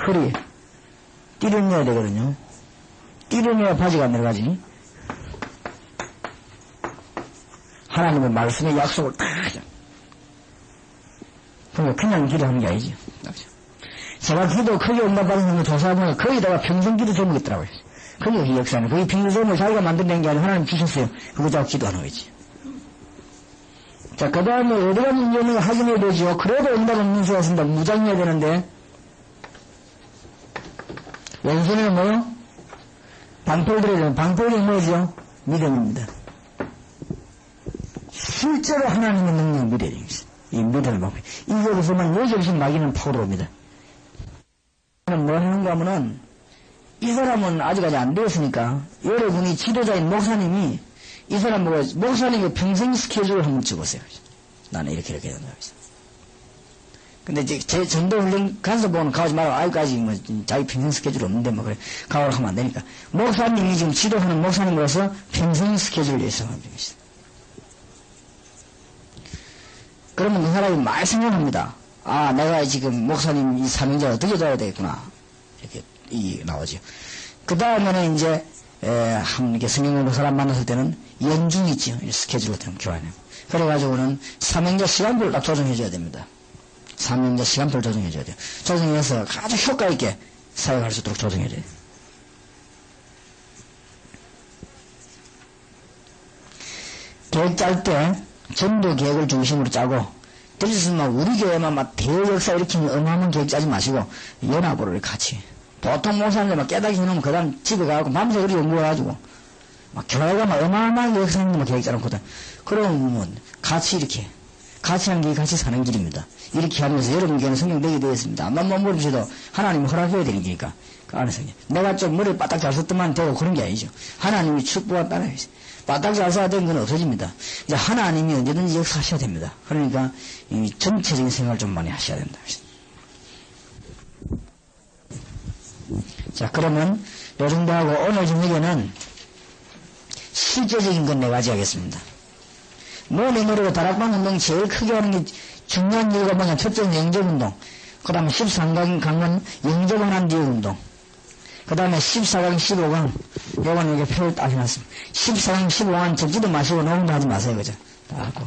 허리에 띠를 내야 되거든요. 띠를 내야 바지가 안 내려가지. 하나님의 말씀의 약속을 다 하죠. 그냥 기도하는 게 아니죠. 제가 기도 크게 응답받는 거 조사하면 거기다가 평생 기도 제목이 있더라고요. 그게 역사는. 그게 비밀 제목을 자기가 만들어낸 게 아니라 하나님 주셨어요. 그거 자꾸 기도하는 거지. 자, 그 다음에 어디가 문제는 확인해야 되죠. 그래도 응답 없는 수가 있습니다. 무장해야 되는데. 왼손에는 뭐요? 방패를 들어야 되는 방패이 뭐죠? 믿음입니다. 실제로 하나님의 능력을 믿어야 됩니다. 이 믿음을 방패. 이거로서만 여기서 마귀는 파고들어옵니다. 뭐 하는가 하면은, 이 사람은 아직까지 안 되었으니까, 여러분이 지도자인 목사님이, 이 사람 보고, 목사님의 평생 스케줄을 한번 찍으세요. 나는 이렇게 된다. 근데 이제 제 전도훈련 가서 보면 가오지 말고, 아직까지 뭐, 자기 평생 스케줄 없는데 뭐, 그래. 가오를 하면 안 되니까. 목사님이 지금 지도하는 목사님으로서 평생 스케줄을 예상하는 중이시다. 그러면 그 사람이 많이 생각합니다. 아, 내가 지금 목사님 이 사명자 어떻게 둬야 되겠구나. 이렇게, 나오죠. 그 다음에는 이제, 이렇게 성경 공부 사람 만났을 때는 연중 있죠. 스케줄 같은 교환해. 그래가지고는 사명자 시간표를 딱 조정해줘야 됩니다. 사명자 시간표를 조정해줘야 돼요. 조정해서 아주 효과있게 사역할 수 있도록 조정해줘야 돼요. 계획 짤 때 전도 계획을 중심으로 짜고, 그래서 우리 교회만 막 대역사 일으키는 어마어마한 계획 짜지 마시고 연합으로 같이. 보통 목사님들 막 깨닫기 해놓으면 그 다음 집에 가고 밤새 그렇게 연구해가지고 막 교회가 막 어마어마한 역사님들 계획 짜놓거든. 그러면 같이 이렇게 같이 하는 게 같이 사는 길입니다. 이렇게 하면서 여러분 교회는 성경 되게 되어 있습니다. 암만 모르셔도 하나님 허락해야 되는 거니까 그 안에서 내가 좀 머리를 바닥 잘 썼더만 되고 그런 게 아니죠. 하나님이 축복을 따라야지. 바닥 잘 써야 되는 건 없어집니다. 이제 하나님이 언제든지 역사하셔야 됩니다. 그러니까 이 전체적인 생활을 좀 많이 하셔야 된다. 자, 그러면 요 정도 하고 오늘 저녁에는 실제적인 건 4가지 하겠습니다. 내 머리로 다락방 운동 제일 크게 하는 게 중요한 이유가 뭐냐. 첫째는 영접 운동. 그 다음에 13강은 영접을 한 뒤의 운동. 그 다음에 14강, 15강, 요건 이렇게 표를 딱 해놨습니다. 14강, 15강 적지도 마시고 녹음도 하지 마세요, 그죠? 딱 하고.